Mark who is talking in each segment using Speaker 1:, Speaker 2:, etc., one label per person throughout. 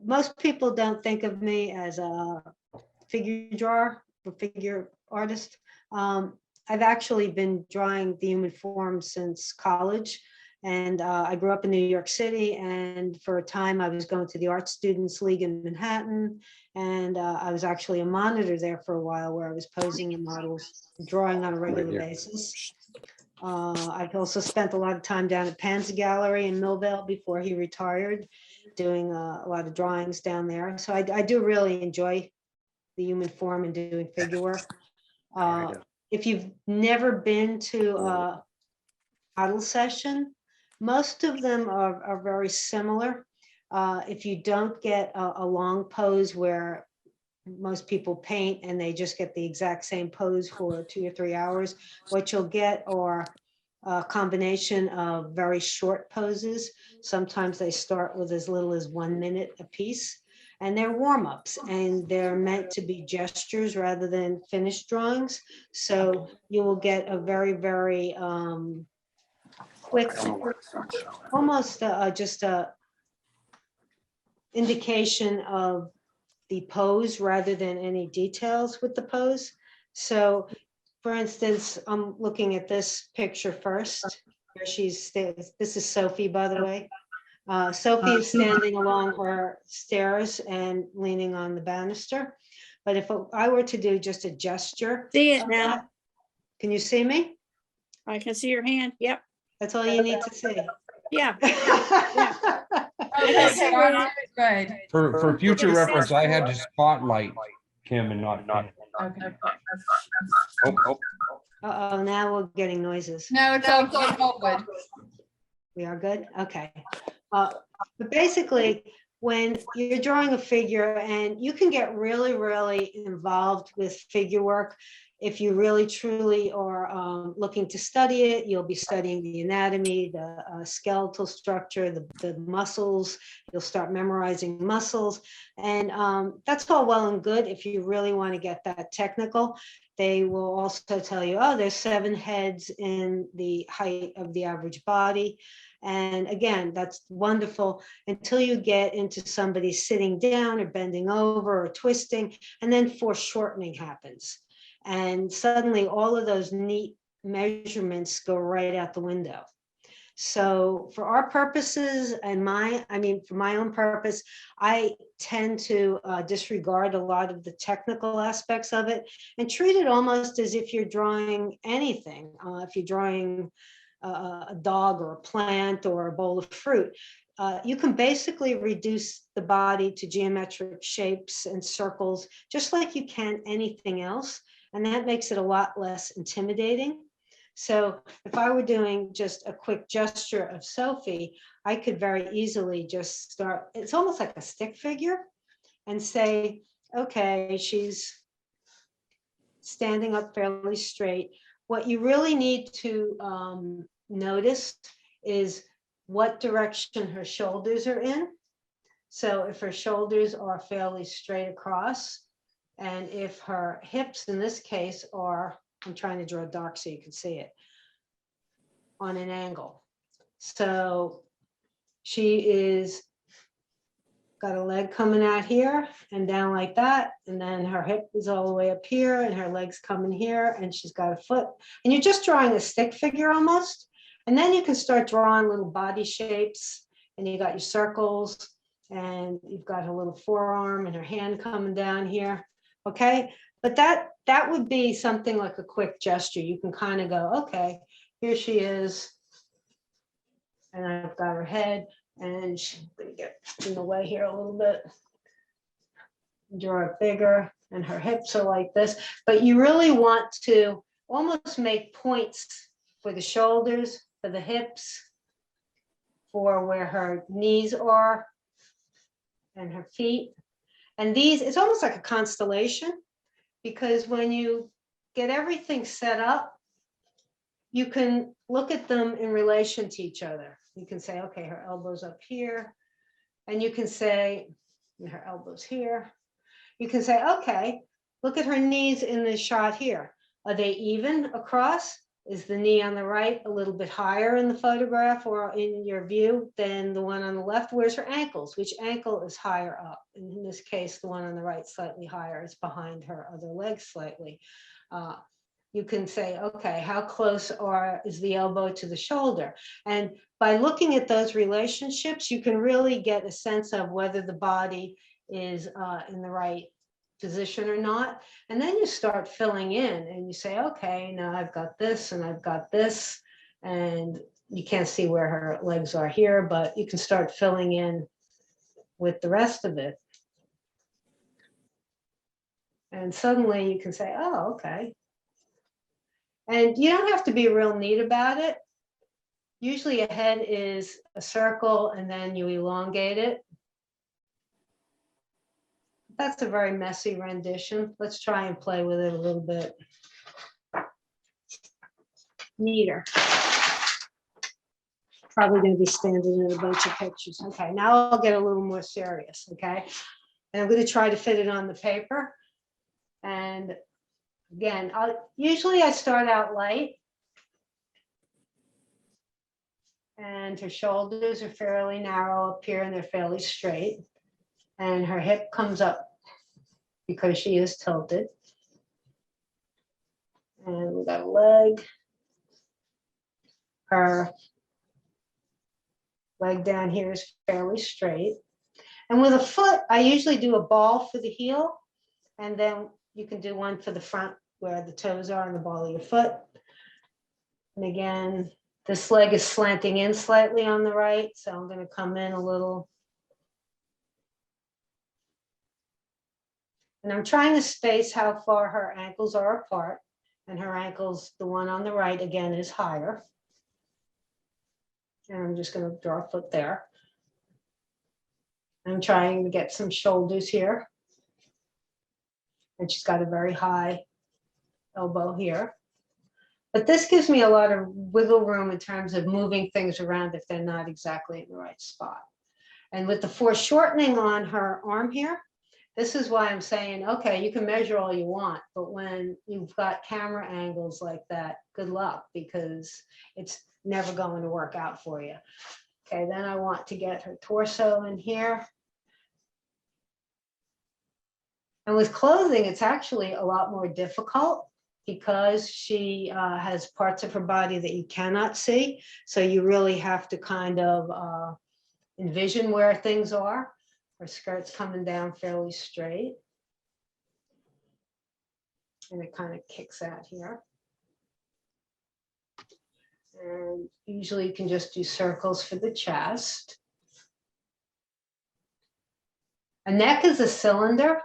Speaker 1: most people don't think of me as a figure drawer or figure artist. I've actually been drawing the human form since college. And I grew up in New York City. And for a time, I was going to the Art Students League in Manhattan. And I was actually a monitor there for a while where I was posing the models, drawing on a regular basis. I've also spent a lot of time down at Pan's Gallery in Millvale before he retired, doing a lot of drawings down there. So I do really enjoy the human form and doing figure work. If you've never been to a model session, most of them are very similar. If you don't get a long pose where most people paint and they just get the exact same pose for 2 or 3 hours, what you'll get are a combination of very short poses. Sometimes they start with as little as 1 minute a piece, and they're warm-ups, and they're meant to be gestures rather than finished drawings. So you will get a very, very quick, almost just a indication of the pose rather than any details with the pose. So for instance, I'm looking at this picture first. Where this is Sophie, by the way. Sophie is standing along her stairs and leaning on the banister. But if I were to do just a gesture.
Speaker 2: See it now.
Speaker 1: Can you see me?
Speaker 2: I can see your hand. Yep.
Speaker 1: That's all you need to see.
Speaker 2: Yeah.
Speaker 3: Okay, good.
Speaker 4: For future reference, I had to spotlight Kim and not.
Speaker 3: Okay.
Speaker 1: Uh-oh, now we're getting noises.
Speaker 3: No, it's all good.
Speaker 1: We are good? Okay. But basically, when you're drawing a figure, and you can get really, really involved with figure work, if you really truly are looking to study it, you'll be studying the anatomy, the skeletal structure, the muscles. You'll start memorizing muscles. And that's all well and good if you really want to get that technical. They will also tell you, oh, there's 7 heads in the height of the average body. And again, that's wonderful until you get into somebody sitting down or bending over or twisting, and then foreshortening happens. And suddenly all of those neat measurements go right out the window. So for our purposes and for my own purpose, I tend to disregard a lot of the technical aspects of it and treat it almost as if you're drawing anything. If you're drawing a dog or a plant or a bowl of fruit, you can basically reduce the body to geometric shapes and circles, just like you can anything else. And that makes it a lot less intimidating. So if I were doing just a quick gesture of Sophie, I could very easily just start, it's almost like a stick figure, and say, okay, she's standing up fairly straight. What you really need to notice is what direction her shoulders are in. So if her shoulders are fairly straight across, and if her hips in this case are, I'm trying to draw dark so you can see it, on an angle. So she is got a leg coming out here and down like that, and then her hip is all the way up here and her legs coming here, and she's got a foot. And you're just drawing a stick figure almost. And then you can start drawing little body shapes, and you got your circles, and you've got her little forearm and her hand coming down here. Okay, but that would be something like a quick gesture. You can kind of go, okay, here she is, and I've got her head, and she's gonna get in the way here a little bit. Draw it bigger, and her hips are like this. But you really want to almost make points for the shoulders, for the hips, for where her knees are, and her feet. And these, it's almost like a constellation, because when you get everything set up, you can look at them in relation to each other. You can say, okay, her elbow's up here. And you can say, her elbow's here. You can say, okay, look at her knees in this shot here. Are they even across, Is the knee on the right a little bit higher in the photograph or in your view than the one on the left? Where's her ankles? Which ankle is higher up? And in this case, the one on the right slightly higher. It's behind her other leg slightly. You can say, okay, how close is the elbow to the shoulder? And by looking at those relationships, you can really get a sense of whether the body is in the right position or not. And then you start filling in and you say, okay, now I've got this and I've got this, and you can't see where her legs are here, but you can start filling in with the rest of it. And suddenly you can say, oh, okay. And you don't have to be real neat about it. Usually a head is a circle and then you elongate it. That's a very messy rendition. Let's try and play with it a little bit neater. Probably going to be standing in a bunch of pictures. Okay, now I'll get a little more serious, okay? And I'm going to try to fit it on the paper. And again, usually I start out light. And her shoulders are fairly narrow up here and they're fairly straight. And her hip comes up because she is tilted. And we got a leg. Her leg down here is fairly straight. And with a foot, I usually do a ball for the heel. And then you can do one for the front where the toes are on the ball of your foot. And again, this leg is slanting in slightly on the right. So I'm going to come in a little. And I'm trying to space how far her ankles are apart. And her ankles, the one on the right, again, is higher. And I'm just going to draw a foot there. I'm trying to get some shoulders here. And she's got a very high elbow here. But this gives me a lot of wiggle room in terms of moving things around if they're not exactly in the right spot. And with the foreshortening on her arm here, this is why I'm saying, okay, you can measure all you want, but when you've got camera angles like that, good luck, because it's never going to work out for you. Okay, then I want to get her torso in here. And with clothing, it's actually a lot more difficult because she has parts of her body that you cannot see. So you really have to kind of envision where things are. Her skirt's coming down fairly straight. And it kind of kicks out here. And usually you can just do circles for the chest. A neck is a cylinder.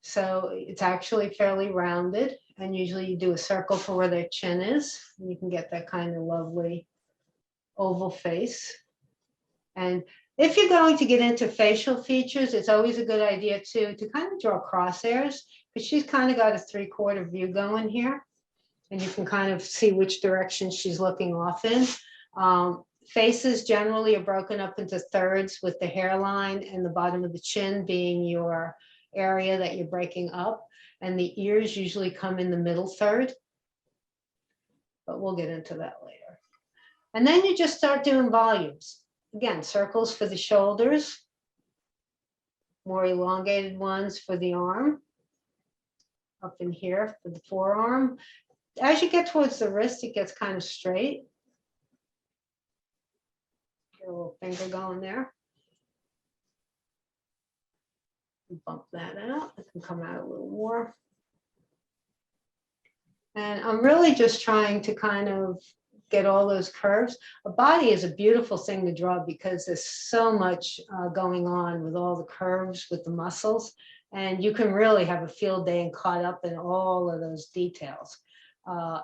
Speaker 1: So it's actually fairly rounded. And usually you do a circle for where their chin is. And you can get that kind of lovely oval face. And if you're going to get into facial features, it's always a good idea too to kind of draw crosshairs, because she's kind of got a 3/4 view going here. And you can kind of see which direction she's looking off in. Faces generally are broken up into thirds, with the hairline and the bottom of the chin being your area that you're breaking up. And the ears usually come in the middle third. But we'll get into that later. And then you just start doing volumes. Again, circles for the shoulders, more elongated ones for the arm, up in here for the forearm. As you get towards the wrist, it gets kind of straight. Get a little finger going there. Bump that out. It can come out a little more. And I'm really just trying to kind of get all those curves. A body is a beautiful thing to draw because there's so much going on with all the curves, with the muscles, and you can really have a field day and caught up in all of those details.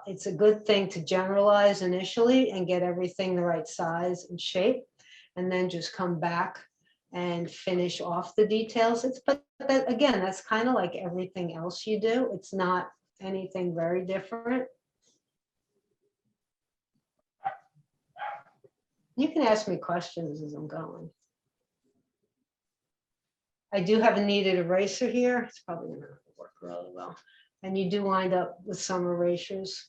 Speaker 1: It's a good thing to generalize initially and get everything the right size and shape, and then just come back and finish off the details. But again, that's kind of like everything else you do. It's not anything very different. You can ask me questions as I'm going. I do have a kneaded eraser here. It's probably going to work really well. And you do wind up with some erasures.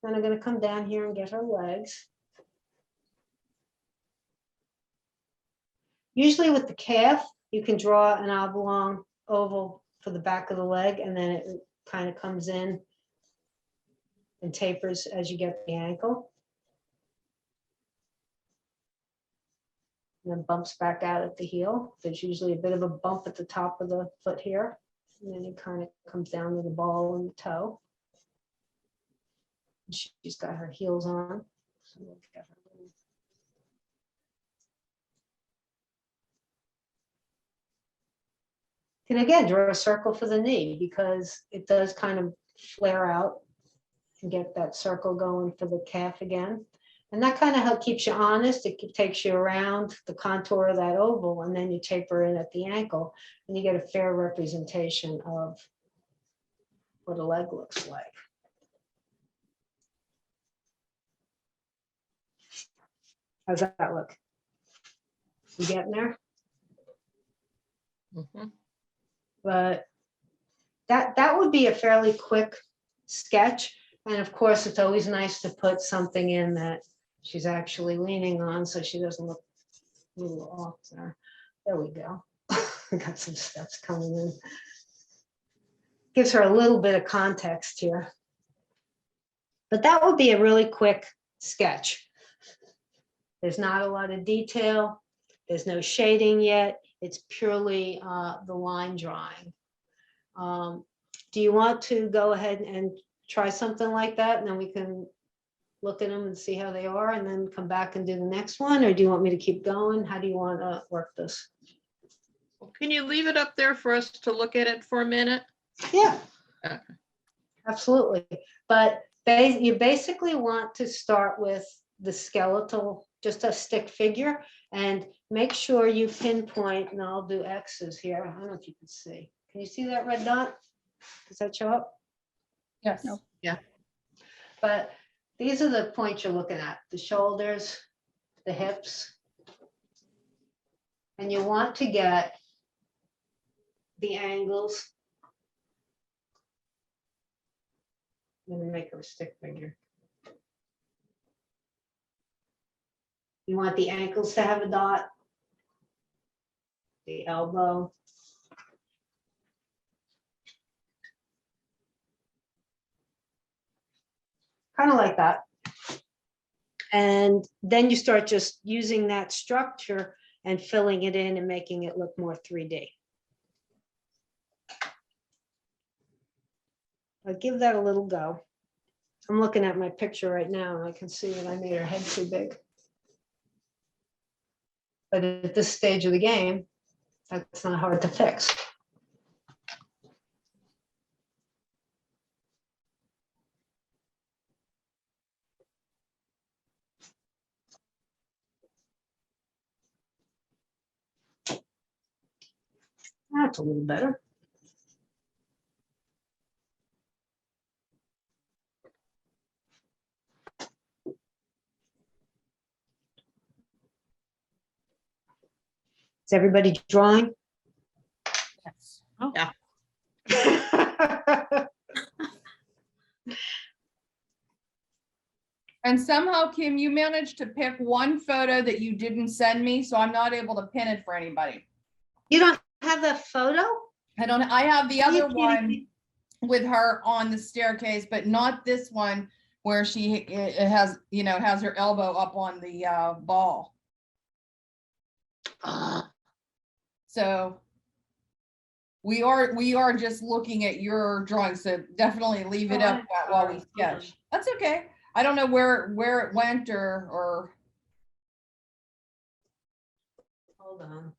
Speaker 1: Then I'm gonna come down here and get her legs. Usually with the calf, you can draw an oblong oval for the back of the leg, and then it kind of comes in and tapers as you get the ankle. And then bumps back out at the heel. There's usually a bit of a bump at the top of the foot here. And then it kind of comes down to the ball and the toe. And she's got her heels on. So we'll get her little- And again, draw a circle for the knee because it does kind of flare out and get that circle going for the calf again. And that kind of keeps you honest. It takes you around the contour of that oval, and then you taper in at the ankle, and you get a fair representation of what a leg looks like. How's that look? You getting there? But that would be a fairly quick sketch. And of course, it's always nice to put something in that she's actually leaning on so she doesn't look a little off there. There we go. I got some steps coming in. Gives her a little bit of context here. But that would be a really quick sketch. There's not a lot of detail. There's no shading yet. It's purely the line drawing. Do you want to go ahead and try something like that, and then we can look at them and see how they are, and then come back and do the next one? Or do you want me to keep going? How do you want to work this?
Speaker 5: Can you leave it up there for us to look at it for a minute?
Speaker 1: Yeah,
Speaker 5: Okay.
Speaker 1: absolutely. But you basically want to start with the skeletal, just a stick figure, and make sure you pinpoint, and I'll do X's here. I don't know if you can see. Can you see that red dot? Does that show up?
Speaker 3: Yes.
Speaker 2: No.
Speaker 1: But these are the points you're looking at, the shoulders, the hips. And you want to get the angles. I'm gonna make her a stick figure. You want the ankles to have a dot, the elbow. Kind of like that. And then you start just using that structure and filling it in and making it look more 3D. I'll give that a little go. I'm looking at my picture right now and I can see that I made her head too big. But at this stage of the game, that's not hard to fix. That's a little better. Is everybody drawing?
Speaker 3: Yes.
Speaker 5: Yeah.
Speaker 3: And somehow, Kim, you managed to pick one photo that you didn't send me, so I'm not able to pin it for anybody.
Speaker 1: You don't have that photo?
Speaker 3: I have the
Speaker 1: Are you
Speaker 3: other
Speaker 1: kidding
Speaker 3: one
Speaker 1: me?
Speaker 3: with her on the staircase, but not this one where it has, has her elbow up on the ball. So we are just looking at your drawing, so definitely leave it up while we sketch. That's okay. I don't know where it went or
Speaker 1: Hold on.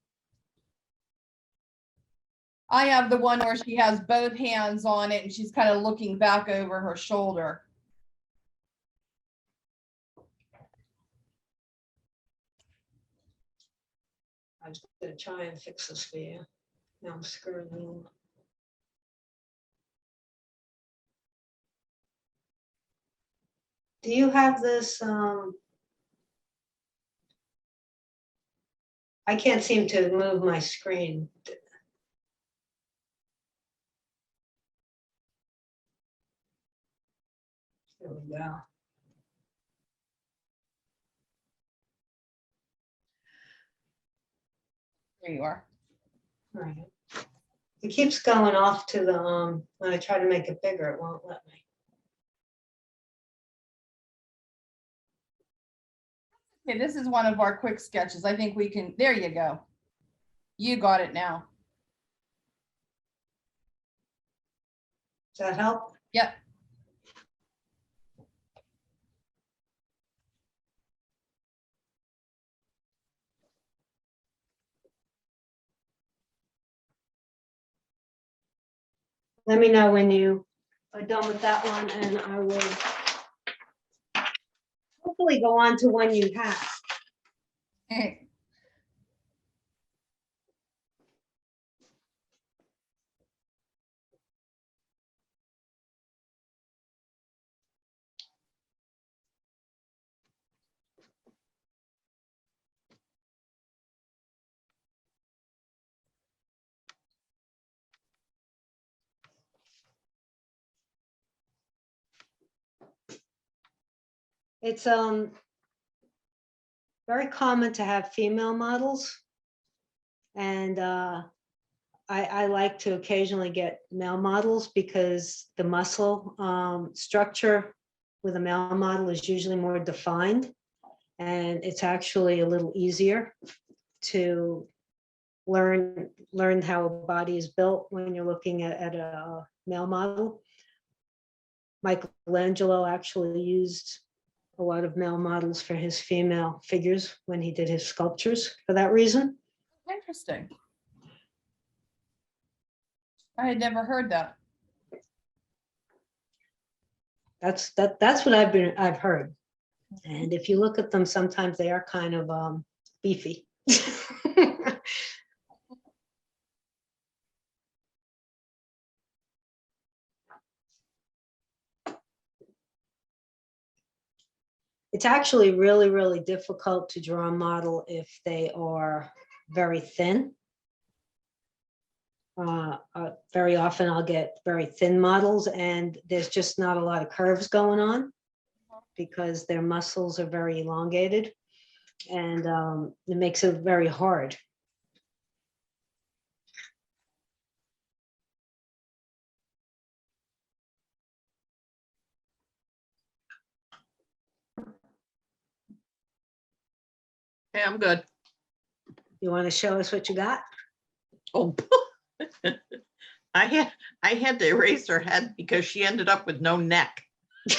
Speaker 3: I have the one where she has both hands on it and she's kind of looking back over her shoulder.
Speaker 1: I'm just gonna try and fix this for you. Now I'm screwing you. Do you have this? I can't seem to move my screen. There we go.
Speaker 3: There you are.
Speaker 1: Right. It keeps going off to the, when I try to make it bigger, it won't let me.
Speaker 3: Okay, this is one of our quick sketches. I think we can, there you go. You got it now.
Speaker 1: Does that help?
Speaker 3: Yep.
Speaker 1: Let me know when you are done with that one and I will hopefully go on to one you have. It's very common to have female models. And I like to occasionally get male models because the muscle structure with a male model is usually more defined. And it's actually a little easier to learn how a body is built when you're looking at a male model. Michelangelo actually used a lot of male models for his female figures when he did his sculptures for that reason.
Speaker 3: Interesting. I had never heard that.
Speaker 1: That's what I've heard. And if you look at them, sometimes they are kind of beefy. It's actually really, really difficult to draw a model if they are very thin. Very often I'll get very thin models and there's just not a lot of curves going on because their muscles are very elongated and it makes it very hard.
Speaker 5: Okay, I'm good.
Speaker 1: You want to show us what you got?
Speaker 5: Oh. I had to erase her head because she ended up with no neck.
Speaker 3: There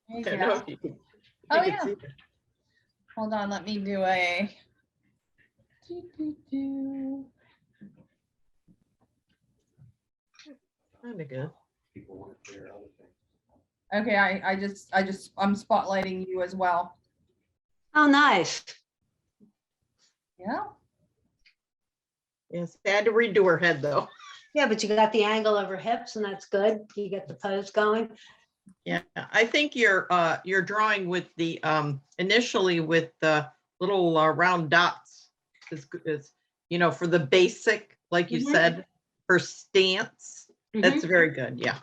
Speaker 3: you
Speaker 5: I don't
Speaker 3: go.
Speaker 5: know if you can-
Speaker 3: Oh,
Speaker 5: you can
Speaker 3: yeah.
Speaker 5: see that.
Speaker 3: Hold on, let me do a.
Speaker 5: Kinda good.
Speaker 3: Okay, I'm spotlighting you as well.
Speaker 1: Oh, nice.
Speaker 3: Yeah.
Speaker 5: Yes, had to redo her head though.
Speaker 1: Yeah, but you got the angle of her hips and that's good. You get the pose going.
Speaker 5: Yeah, I think your drawing with the initially with the little round dots is for the basic, like you
Speaker 1: Mhm.
Speaker 5: said, her stance. That's very good. Yeah.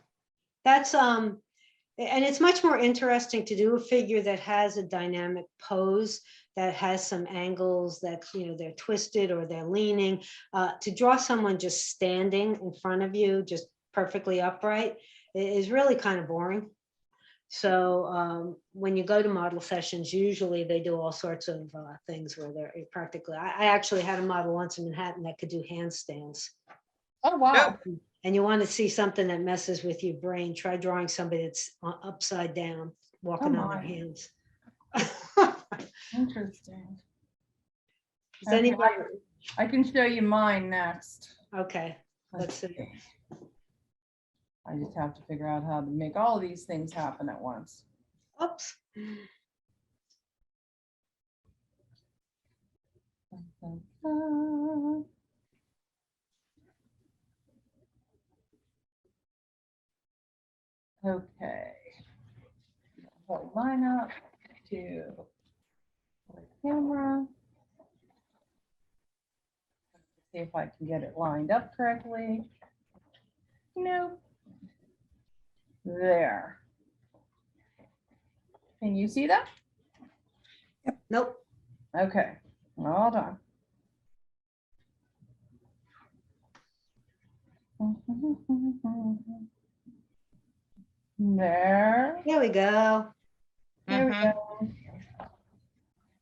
Speaker 1: That's and it's much more interesting to do a figure that has a dynamic pose, that has some angles that they're twisted or they're leaning. To draw someone just standing in front of you, just perfectly upright, is really kind of boring. So when you go to model sessions, usually they do all sorts of things where they're practically. I actually had a model once in Manhattan that could do handstands.
Speaker 3: Oh, wow.
Speaker 1: And you want to see something that messes with your brain, try drawing somebody that's upside down, walking on their
Speaker 3: my.
Speaker 1: hands.
Speaker 3: Interesting.
Speaker 1: Does
Speaker 3: Okay,
Speaker 1: anybody?
Speaker 3: I can show you mine next.
Speaker 1: Okay, let's see.
Speaker 3: I just have to figure out how to make all of these things happen at once.
Speaker 1: Oops.
Speaker 3: Okay. Hold mine up to the camera. See if I can get it lined up correctly. Nope. There. Can you see that?
Speaker 1: Nope.
Speaker 3: Okay, hold on. There,
Speaker 1: There we go.
Speaker 3: there we
Speaker 5: Mhm.
Speaker 3: go.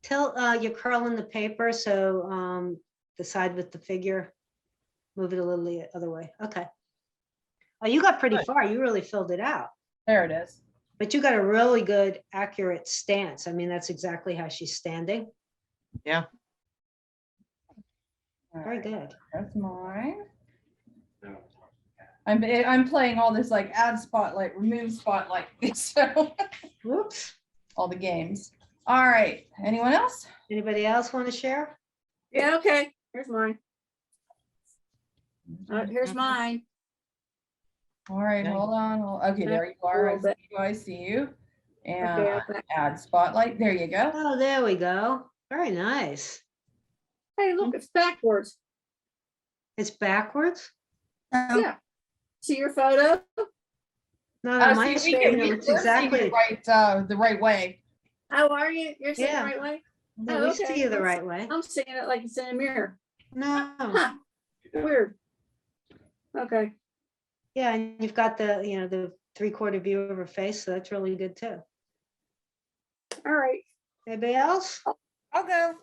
Speaker 1: Till you're curling the paper, so the side with the figure, move it a little the other way. Okay. Oh, you got pretty
Speaker 5: Good.
Speaker 1: far. You really filled it out.
Speaker 3: There it is.
Speaker 1: But you got a really good, accurate stance. I mean, that's exactly how she's standing.
Speaker 5: Yeah.
Speaker 3: All
Speaker 1: Very
Speaker 3: right,
Speaker 1: good.
Speaker 3: that's mine. I'm playing all this like add spotlight, remove spotlight, so
Speaker 1: Whoops.
Speaker 3: all the games. All right, anyone else?
Speaker 1: Anybody else want to share?
Speaker 2: Yeah, okay, here's mine. Here's
Speaker 5: Mhm.
Speaker 2: mine.
Speaker 3: All right,
Speaker 5: Nice.
Speaker 3: hold on. Okay, there you are.
Speaker 2: A little bit.
Speaker 3: I see you. And
Speaker 2: Okay, okay.
Speaker 3: add spotlight. There you go.
Speaker 1: Oh, there we go. Very nice.
Speaker 2: Hey, look, it's backwards.
Speaker 1: It's backwards?
Speaker 2: Yeah. See your photo?
Speaker 1: No, no,
Speaker 3: Oh,
Speaker 1: my
Speaker 3: see,
Speaker 1: screen,
Speaker 3: we're
Speaker 1: it's
Speaker 3: seeing
Speaker 1: exactly,
Speaker 3: it right, the right way.
Speaker 2: How are you? You're seeing
Speaker 1: Yeah.
Speaker 2: the right way?
Speaker 1: no, we
Speaker 2: Oh, okay.
Speaker 1: see you the right way.
Speaker 2: I'm seeing it like it's in a mirror.
Speaker 1: No,
Speaker 2: Huh, weird. Okay.
Speaker 1: yeah, and you've got the, the 3/4 view of her face, so that's really good too.
Speaker 2: All right.
Speaker 1: Anybody else?
Speaker 2: I'll go.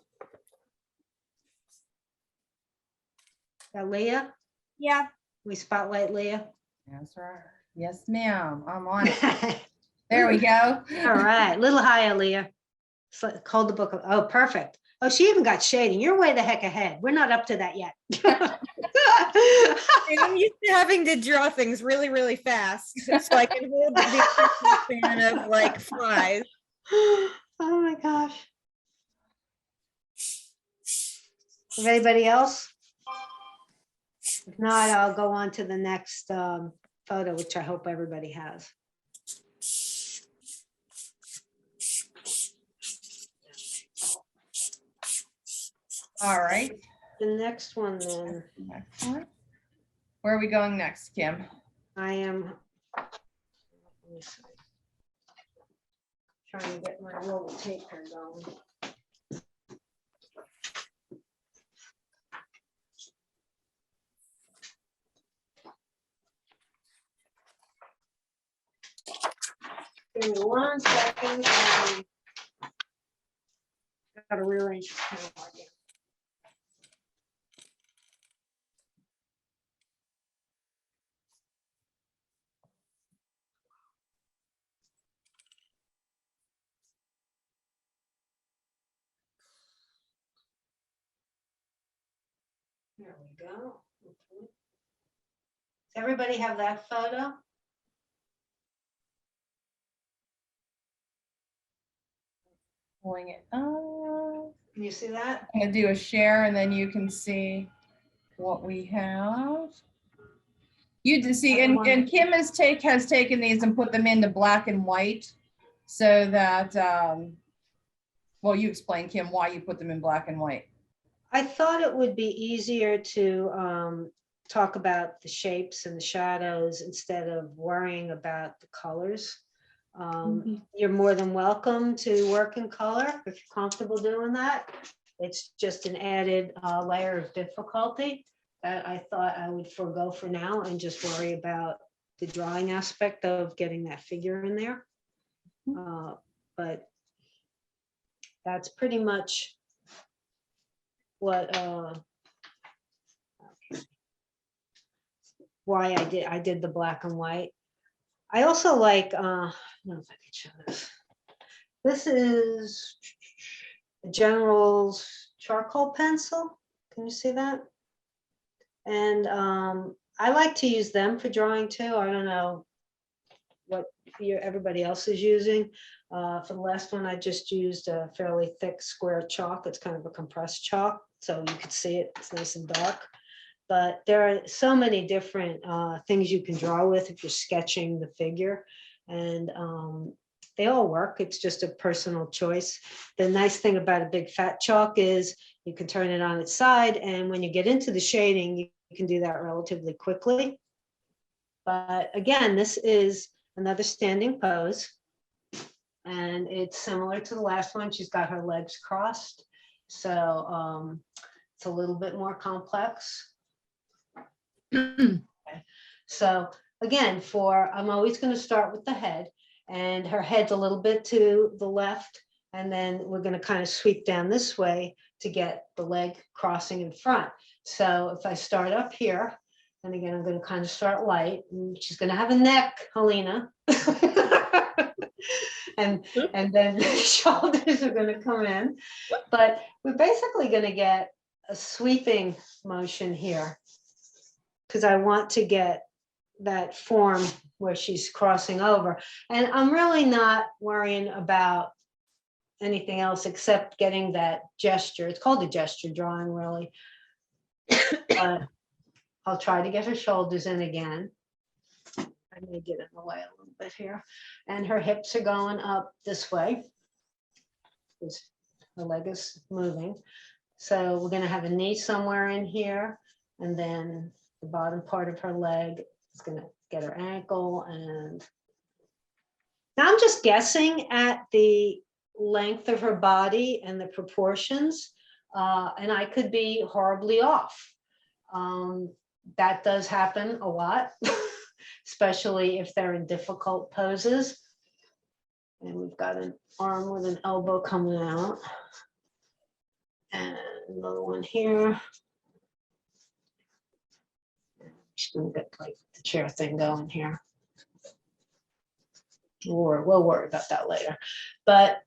Speaker 1: Got Leah?
Speaker 2: Yeah.
Speaker 1: We spotlight Leah.
Speaker 3: Yes, sir. Yes, ma'am. I'm on it.
Speaker 1: All
Speaker 3: There we go.
Speaker 1: right, little higher, Leah. So, hold the book up. Oh, perfect. Oh, she even got shading. You're way the heck ahead. We're not up to that yet.
Speaker 6: And I'm used to having to draw things really, really fast, so I can hold the attention span of like flies.
Speaker 1: Oh my gosh. Is anybody else? If not, I'll go on to the next photo, which I hope everybody has.
Speaker 3: All right.
Speaker 1: The next one then,
Speaker 3: Next one. Where are we going next, Kim?
Speaker 1: I am let me see. Trying to get my roll of tape here going. Give me 1 second. Got to rearrange. the camera again. There we go. Okay. Does everybody have that photo?
Speaker 3: Pulling it up.
Speaker 1: Can you see that?
Speaker 3: I'm gonna do a share and then you can see what we have. You can see, and Kim has taken these and put them into black and white so that, well, you explain, Kim, why you put them in black and white.
Speaker 1: I thought it would be easier to talk about the shapes and the shadows instead of worrying about the colors. You're more than welcome to work in color if you're comfortable doing that. It's just an added layer of difficulty that I thought I would forego for now and just worry about the drawing aspect of getting that figure in there. But that's pretty much what why I did the black and white. I also like, I don't know if I can show this. This is a General's charcoal pencil. Can you see that? And I like to use them for drawing too. I don't know what everybody else is using. For the last one, I just used a fairly thick square chalk. It's kind of a compressed chalk, so you could see it. It's nice and dark. But there are so many different things you can draw with if you're sketching the figure, and they all work. It's just a personal choice. The nice thing about a big fat chalk is you can turn it on its side, and when you get into the shading, you can do that relatively quickly. But again, this is another standing pose, and it's similar to the last one. She's got her legs crossed, So it's a little bit more complex. So again, I'm always going to start with the head, and her head's a little bit to the left, and then we're going to kind of sweep down this way to get the leg crossing in front. So if I start up here, and again, I'm going to kind of start light, and she's going to have a neck, Helena. and then the shoulders are going to come in, but we're basically going to get a sweeping motion here, because I want to get that form where she's crossing over. And I'm really not worrying about anything else except getting that gesture. It's called a gesture drawing, really. But I'll try to get her shoulders in again. I may get in the way a little bit here. And her hips are going up this way, because her leg is moving. So we're going to have a knee somewhere in here, and then the bottom part of her leg is going to get her ankle. And now I'm just guessing at the length of her body and the proportions, and I could be horribly off. That does happen a lot, especially if they're in difficult poses. And we've got an arm with an elbow coming out, and another one here. Just gonna get like the chair thing going here. We'll worry about that later. But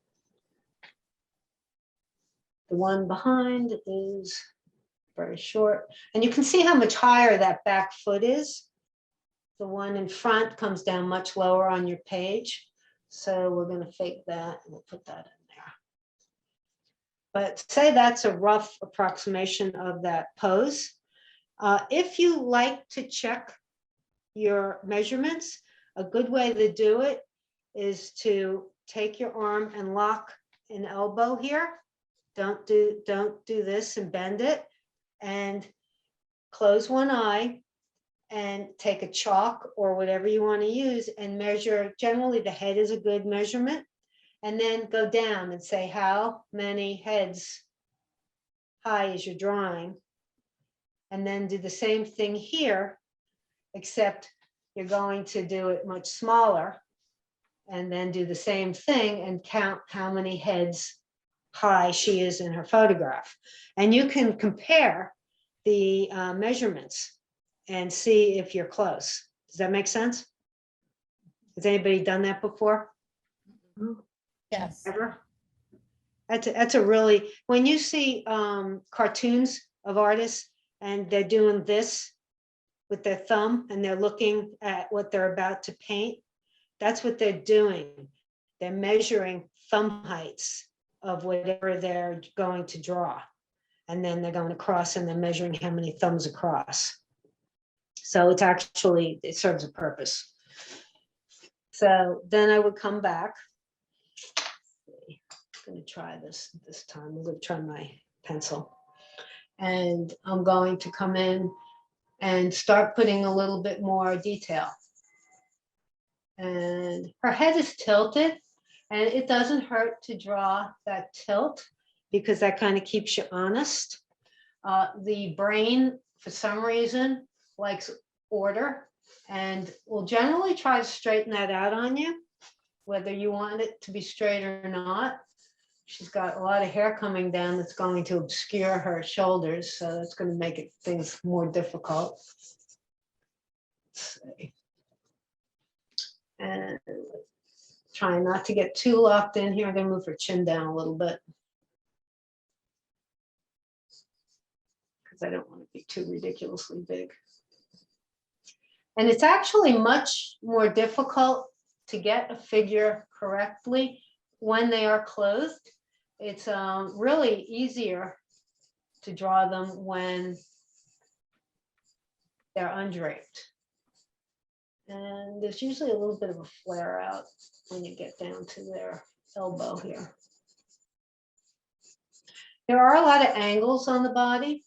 Speaker 1: the one behind is very short. And you can see how much higher that back foot is. The one in front comes down much lower on your page. So we're going to fake that, and we'll put that in there. But say that's a rough approximation of that pose. If you like to check your measurements, a good way to do it is to take your arm and lock an elbow here. Don't do this and bend it, and close one eye and take a chalk or whatever you want to use and measure. Generally, the head is a good measurement, and then go down and say how many heads high is your drawing, and then do the same thing here, except you're going to do it much smaller, and then do the same thing and count how many heads high she is in her photograph. And you can compare the measurements and see if you're close. Does that make sense? Has anybody done that before?
Speaker 3: Yes.
Speaker 1: Ever? That's a really, when you see cartoons of artists and they're doing this with their thumb and they're looking at what they're about to paint, that's what they're doing. They're measuring thumb heights of whatever they're going to draw. And then they're going across and they're measuring how many thumbs across. So it's actually, it serves a purpose. So then I would come back. I'm going to try this time. I'm going to try my pencil. And I'm going to come in and start putting a little bit more detail. And her head is tilted, and it doesn't hurt to draw that tilt because that kind of keeps you honest. The brain, for some reason, likes order and will generally try to straighten that out on you, whether you want it to be straight or not. She's got a lot of hair coming down that's going to obscure her shoulders, so that's going to make things more difficult. Let's see. And trying not to get too locked in here. I'm going to move her chin down a little bit, because I don't want to be too ridiculously big. And it's actually much more difficult to get a figure correctly when they are clothed. It's really easier to draw them when they're undraped. And there's usually a little bit of a flare out when you get down to their elbow here. There are a lot of angles on the body.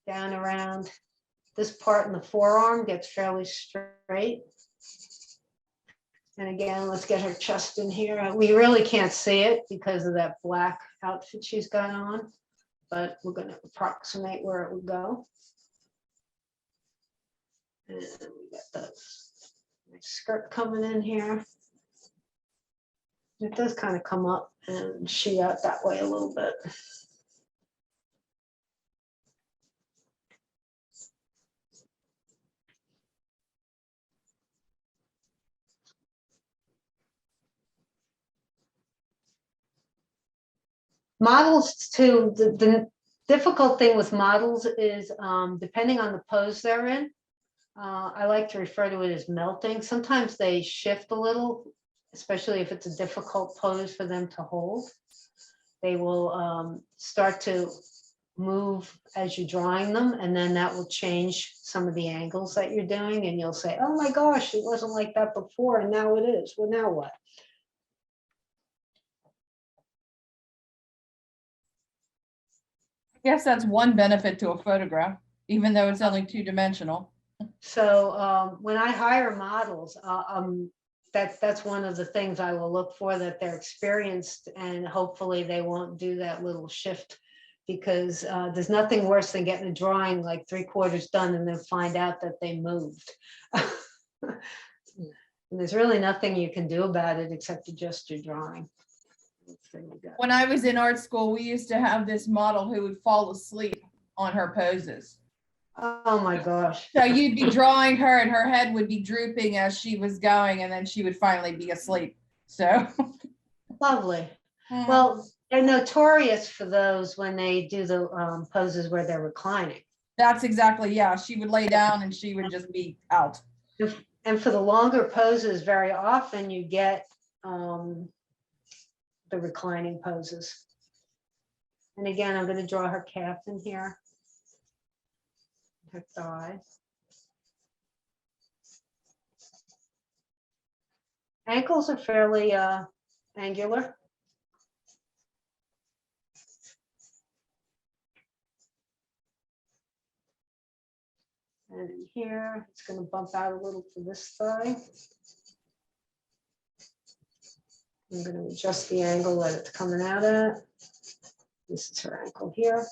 Speaker 1: Down around this part in the forearm gets fairly straight. And again, let's get her chest in here. We really can't see it because of that black outfit she's got on, but we're gonna approximate where it would go. And we got the nice skirt coming in here. It does kind of come up and shoot out that way a little bit. Models too, the difficult thing with models is depending on the pose they're in. I like to refer to it as melting. Sometimes they shift a little, especially if it's a difficult pose for them to hold. They will start to move as you're drawing them, and then that will change some of the angles that you're doing, and you'll say, oh my gosh, it wasn't like that before, and now it is. Well, now what?
Speaker 3: I guess that's one benefit to a photograph, even though it's only two-dimensional.
Speaker 1: So when I hire models, that's one of the things I will look for, that they're experienced, and hopefully they won't do that little shift, because there's nothing worse than getting a drawing like 3/4 done and then find out that they moved. And there's really nothing you can do about it except adjust your drawing.
Speaker 3: When I was in art school, we used to have this model who would fall asleep on her poses.
Speaker 1: Oh my gosh.
Speaker 3: So you'd be drawing her and her head would be drooping as she was going, and then she would finally be asleep. So
Speaker 1: Lovely. Well, they're notorious for those when they do the poses where they're reclining.
Speaker 3: that's exactly, yeah. She would lay down and she would just be out.
Speaker 1: And for the longer poses, very often you get the reclining poses. And again, I'm going to draw her calf in here, her thigh. Ankles are fairly angular. And in here, it's going to bump out a little to this thigh. I'm going to adjust the angle that it's coming out at. This is her ankle here.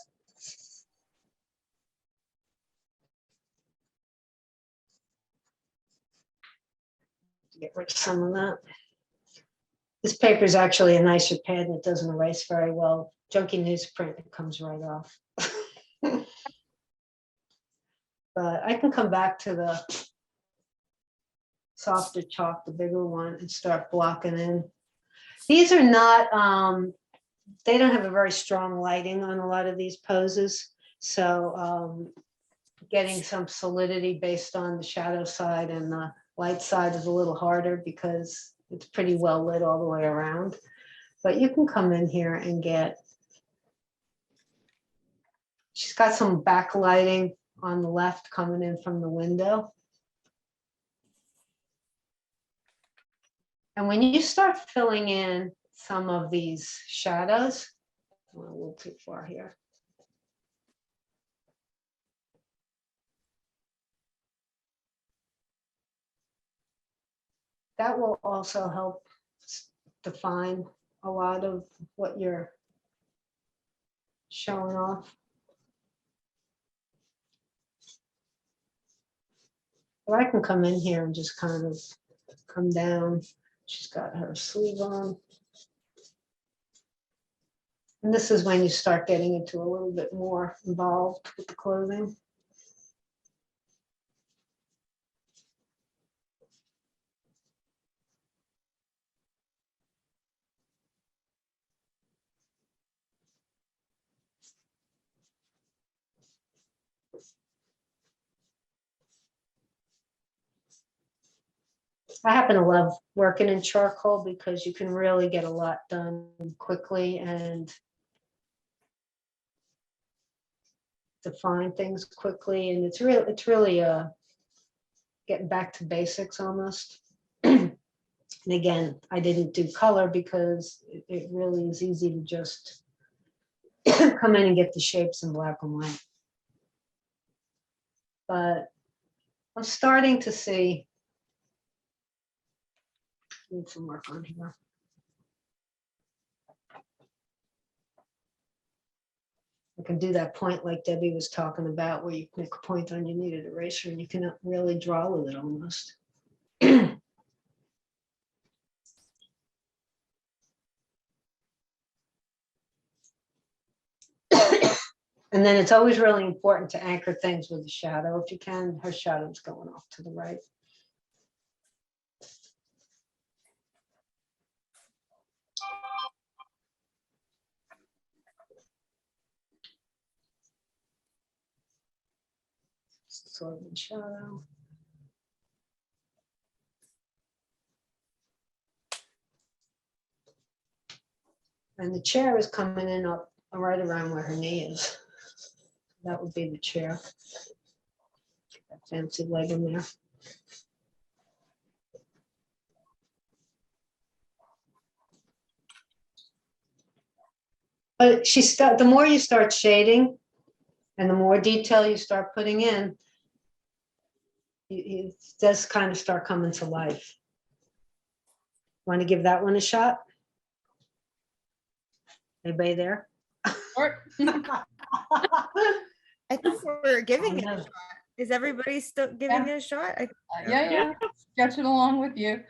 Speaker 1: Get rid of some of that. This paper is actually a nicer pad and it doesn't erase very well. Junky newsprint, it comes right off. But I can come back to the softer chalk, the bigger one, and start blocking in. These are not, they don't have a very strong lighting on a lot of these poses. So getting some solidity based on the shadow side and the light side is a little harder because it's pretty well lit all the way around. But you can come in here and get, she's got some backlighting on the left coming in from the window. And when you start filling in some of these shadows, a little too far here. That will also help define a lot of what you're showing off. But I can come in here and just kind of come down. She's got her sleeve on. And this is when you start getting into a little bit more involved with the clothing. I happen to love working in charcoal because you can really get a lot done quickly and define things quickly. And it's really getting back to basics almost. And again, I didn't do color because it really is easy to just come in and get the shapes in black and white. But I'm starting to see Need some work on here. I can do that point like Debbie was talking about, where you make a point on your kneaded eraser and you can really draw with it almost. And then it's always really important to anchor things with a shadow if you can. Her shadow's going off to the right. Sword and shadow. And the chair is coming in up right around where her knee is. That would be the chair. That fancy leg in there. But the more you start shading and the more detail you start putting in, it does kind of start coming to life. Want to give that one a shot? Anybody there?
Speaker 3: Or-
Speaker 6: I think we're giving it
Speaker 1: I
Speaker 6: a
Speaker 1: know.
Speaker 6: shot. Is everybody still giving it a shot?
Speaker 3: Yeah, sketching along with you.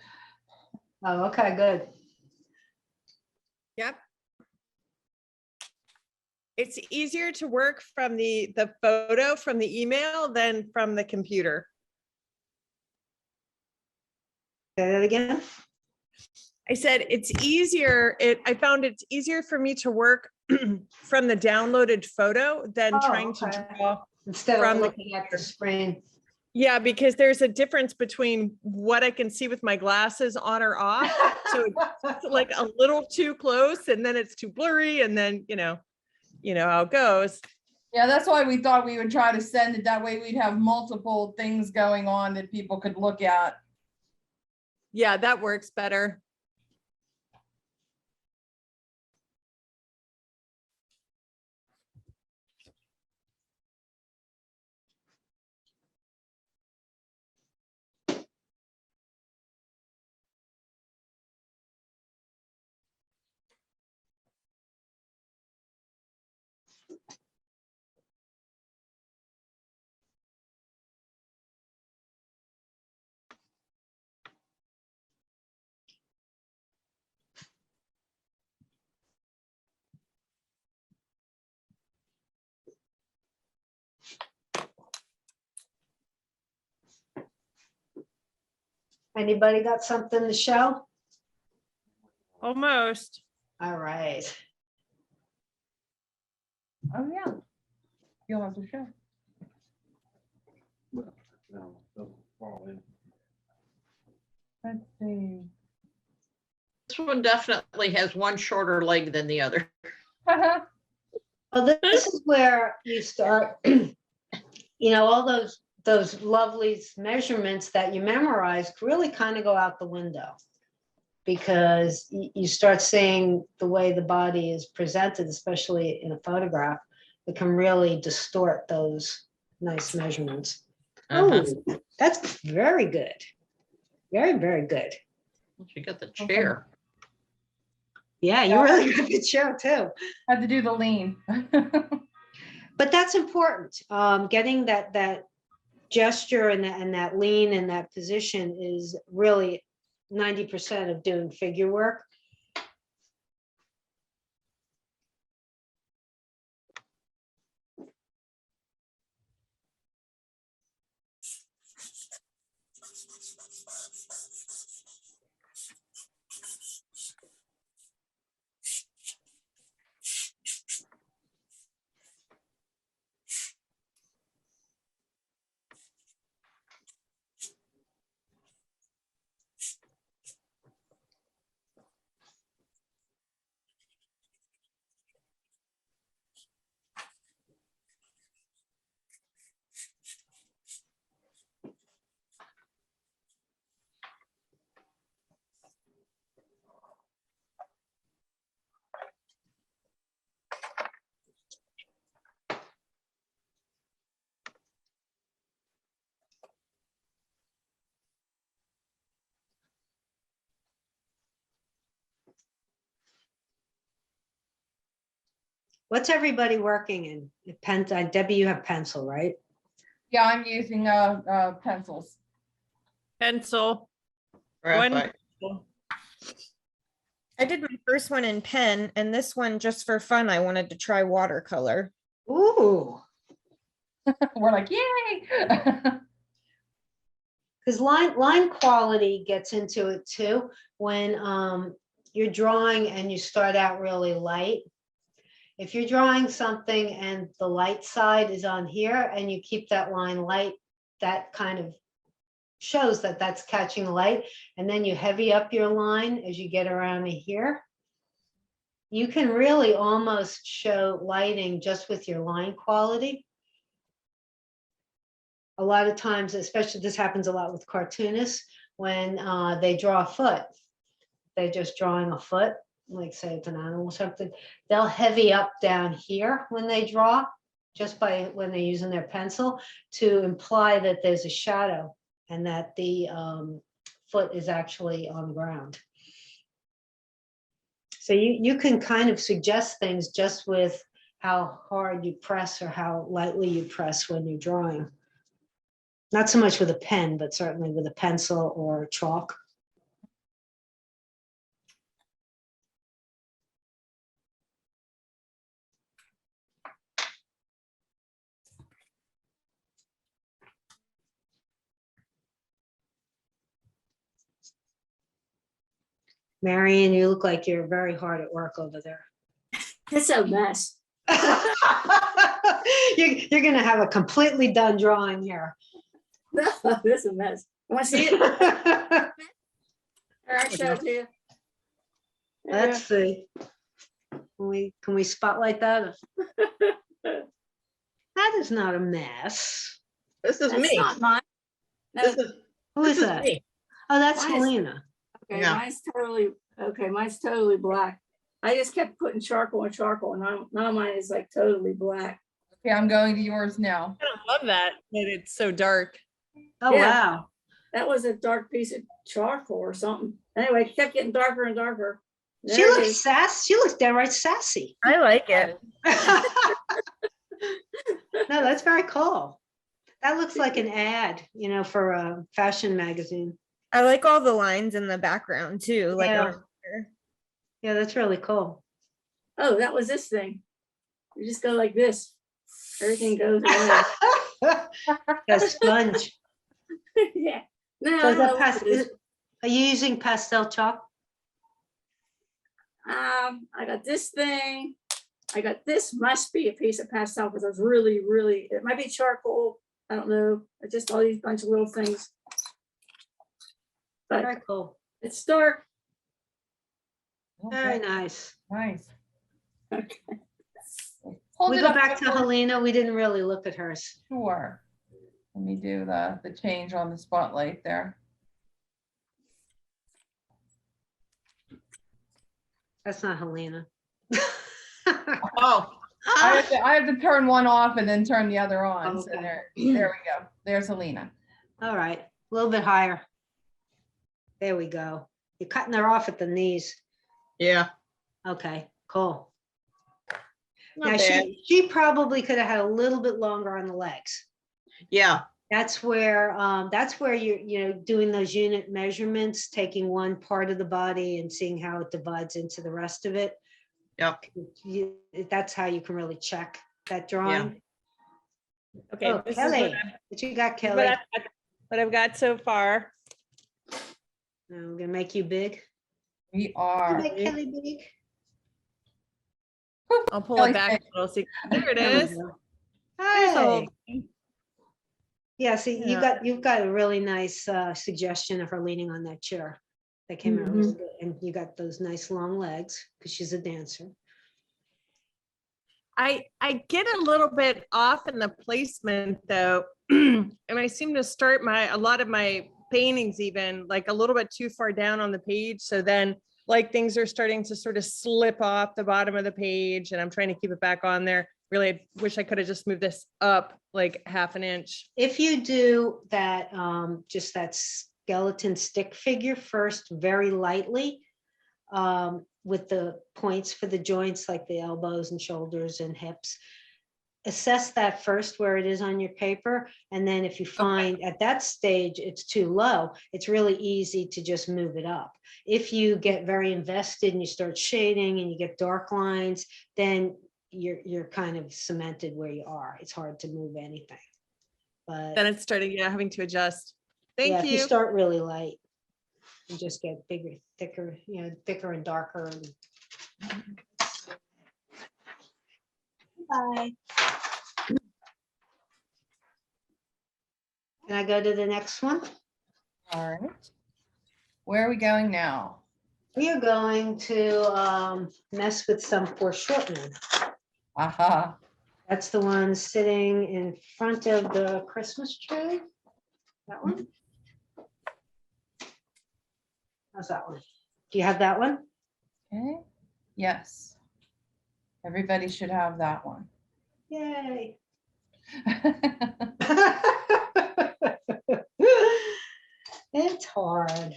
Speaker 1: Oh, okay, good.
Speaker 7: Yep. It's easier to work from the photo from the email than from the computer.
Speaker 1: Say that again.
Speaker 7: I said it's easier. I found it's easier for me to work from the downloaded photo than
Speaker 1: Oh,
Speaker 7: trying
Speaker 1: okay.
Speaker 7: to draw.
Speaker 1: Instead of
Speaker 7: From the
Speaker 1: looking at the screen.
Speaker 7: Yeah, because there's a difference between what I can see with my glasses on or off. So it's like a little too close and then it's too blurry and then, you know how it goes.
Speaker 3: Yeah, that's why we thought we would try to send it. That way we'd have multiple things going on that people could look at.
Speaker 7: Yeah, that works better.
Speaker 1: Anybody got something to show?
Speaker 7: Almost.
Speaker 1: All right.
Speaker 3: Oh, yeah. You'll have to show. Let's see.
Speaker 5: This one definitely has one shorter leg than the other.
Speaker 1: Well, this is where you start, all those lovely measurements that you memorized really kind of go out the window, because you start seeing the way the body is presented, especially in a photograph. It can really distort those nice measurements.
Speaker 5: Uh-huh.
Speaker 1: Oh, that's very good. Very, very good.
Speaker 5: She got the chair.
Speaker 1: Yeah, you really got the chair too.
Speaker 3: Had to do the lean.
Speaker 1: But that's important. Getting that gesture and that lean and that position is really 90% of doing figure work. What's everybody working in? Debbie, you have pencil, right?
Speaker 3: Yeah, I'm using pencils.
Speaker 7: Pencil. One.
Speaker 5: Graphite.
Speaker 6: I did my first one in pen, and this one, just for fun, I wanted to try watercolor.
Speaker 1: Ooh,
Speaker 3: We're like, yay.
Speaker 1: because line quality gets into it too. When you're drawing and you start out really light. If you're drawing something and the light side is on here and you keep that line light, that kind of shows that that's catching the light. And then you heavy up your line as you get around to here. You can really almost show lighting just with your line quality. A lot of times, especially this happens a lot with cartoonists, when they draw a foot, they're just drawing a foot, like say it's an animal or something, they'll heavy up down here when they draw, just by when they're using their pencil, to imply that there's a shadow and that the foot is actually on the ground. So you can kind of suggest things just with how hard you press or how lightly you press when you're drawing. Not so much with a pen, but certainly with a pencil or chalk. Marion, you look like you're very hard at work over there.
Speaker 2: It's a mess.
Speaker 1: You're gonna have a completely done drawing here.
Speaker 2: This is a mess. Want to see it? All right, show it to you.
Speaker 1: Let's see. Can we spotlight that? That is not a mess.
Speaker 5: This is
Speaker 2: That's
Speaker 5: me.
Speaker 2: not mine. No,
Speaker 5: This is,
Speaker 1: Who
Speaker 5: this
Speaker 1: is
Speaker 5: is
Speaker 1: that?
Speaker 5: me.
Speaker 1: Oh, that's
Speaker 2: Mine is-
Speaker 1: Helena.
Speaker 2: okay,
Speaker 5: Yeah.
Speaker 2: mine's totally, okay, mine's totally black. I just kept putting charcoal and charcoal, and now mine is like totally black.
Speaker 3: Okay, I'm going to yours now.
Speaker 7: I love that it's so dark.
Speaker 1: Oh,
Speaker 2: Yeah.
Speaker 1: wow.
Speaker 2: That was a dark piece of charcoal or something. Anyway, it kept getting darker and darker.
Speaker 1: She
Speaker 2: There it
Speaker 1: looks
Speaker 2: is.
Speaker 1: sassy. She looks downright sassy.
Speaker 6: I like it.
Speaker 1: No, that's very cool. That looks like an ad, for a fashion magazine.
Speaker 6: I like all the lines in the background too. Like,
Speaker 1: Yeah. Yeah, that's really cool.
Speaker 2: Oh, that was this thing. You just go like this. Everything goes away.
Speaker 1: A sponge.
Speaker 2: Yeah. No,
Speaker 1: So
Speaker 2: I
Speaker 1: is
Speaker 2: don't know
Speaker 1: that
Speaker 2: what it is.
Speaker 1: are you using pastel chalk?
Speaker 2: I got this thing. I got this, must be a piece of pastel because I was really, it might be charcoal. I don't know. It's just all these bunch of little things. But
Speaker 1: Very cool.
Speaker 2: it's dark.
Speaker 1: Very
Speaker 3: Okay,
Speaker 1: nice.
Speaker 3: nice.
Speaker 2: Okay.
Speaker 3: Hold
Speaker 1: We
Speaker 3: it
Speaker 1: go
Speaker 3: up
Speaker 1: back to
Speaker 3: before-
Speaker 1: Helena. We didn't really look at hers.
Speaker 3: Sure. Let me do the change on the spotlight there.
Speaker 1: That's not Helena.
Speaker 5: Oh,
Speaker 3: I have to turn one off and then turn the other on. So
Speaker 1: Okay.
Speaker 3: there we go. There's Alina.
Speaker 1: All right, a little bit higher. There we go. You're cutting her off at the knees.
Speaker 5: yeah.
Speaker 1: Okay, cool.
Speaker 5: Not
Speaker 1: Now,
Speaker 5: bad.
Speaker 1: she probably could have had a little bit longer on the legs.
Speaker 5: Yeah,
Speaker 1: That's where you're doing those unit measurements, taking one part of the body and seeing how it divides into the rest of it.
Speaker 5: yep.
Speaker 1: That's how you can really check that drawing.
Speaker 7: Okay.
Speaker 1: Oh,
Speaker 7: this is what
Speaker 1: Kelly,
Speaker 7: I've-
Speaker 1: what you got,
Speaker 7: what
Speaker 1: Kelly?
Speaker 7: I've got so far.
Speaker 1: Now I'm gonna make you big.
Speaker 3: We are.
Speaker 1: Make Kelly big.
Speaker 7: I'll pull
Speaker 3: Kelly's
Speaker 7: it back
Speaker 3: big.
Speaker 7: a little. See, there it
Speaker 1: There we
Speaker 7: is.
Speaker 1: go.
Speaker 7: There's the whole
Speaker 1: Hey.
Speaker 7: thing.
Speaker 1: Yeah, see,
Speaker 7: Yeah.
Speaker 1: you've got a really nice suggestion of her leaning on that chair. That came out really good. And you got those nice long legs because she's a dancer.
Speaker 7: I get a little bit off in the placement though. And I seem to start a lot of my paintings even like a little bit too far down on the page. So then like things are starting to sort of slip off the bottom of the page and I'm trying to keep it back on there. Really, I wish I could have just moved this up like half an inch.
Speaker 1: If you do that, just that skeleton stick figure first, very lightly, with the points for the joints, like the elbows and shoulders and hips. Assess that first where it is on your paper. And then if you find at that stage it's too low, it's really easy to just move it up. If you get very invested and you start shading and you get dark lines, then you're kind of cemented where you are. It's hard to move anything. But
Speaker 7: Then it's starting, yeah, having to adjust.
Speaker 1: yeah,
Speaker 7: Thank
Speaker 1: if you
Speaker 7: you.
Speaker 1: start really light, you just get bigger, thicker, thicker and darker. Bye. Can I go to the next one?
Speaker 3: All right. Where are we going now?
Speaker 1: We are going to mess with some foreshortening.
Speaker 3: Aha.
Speaker 1: That's the one sitting in front of the Christmas tree. That one? How's that one? Do you have that one?
Speaker 3: Okay. Yes. Everybody should have that one.
Speaker 1: Yay. It's hard.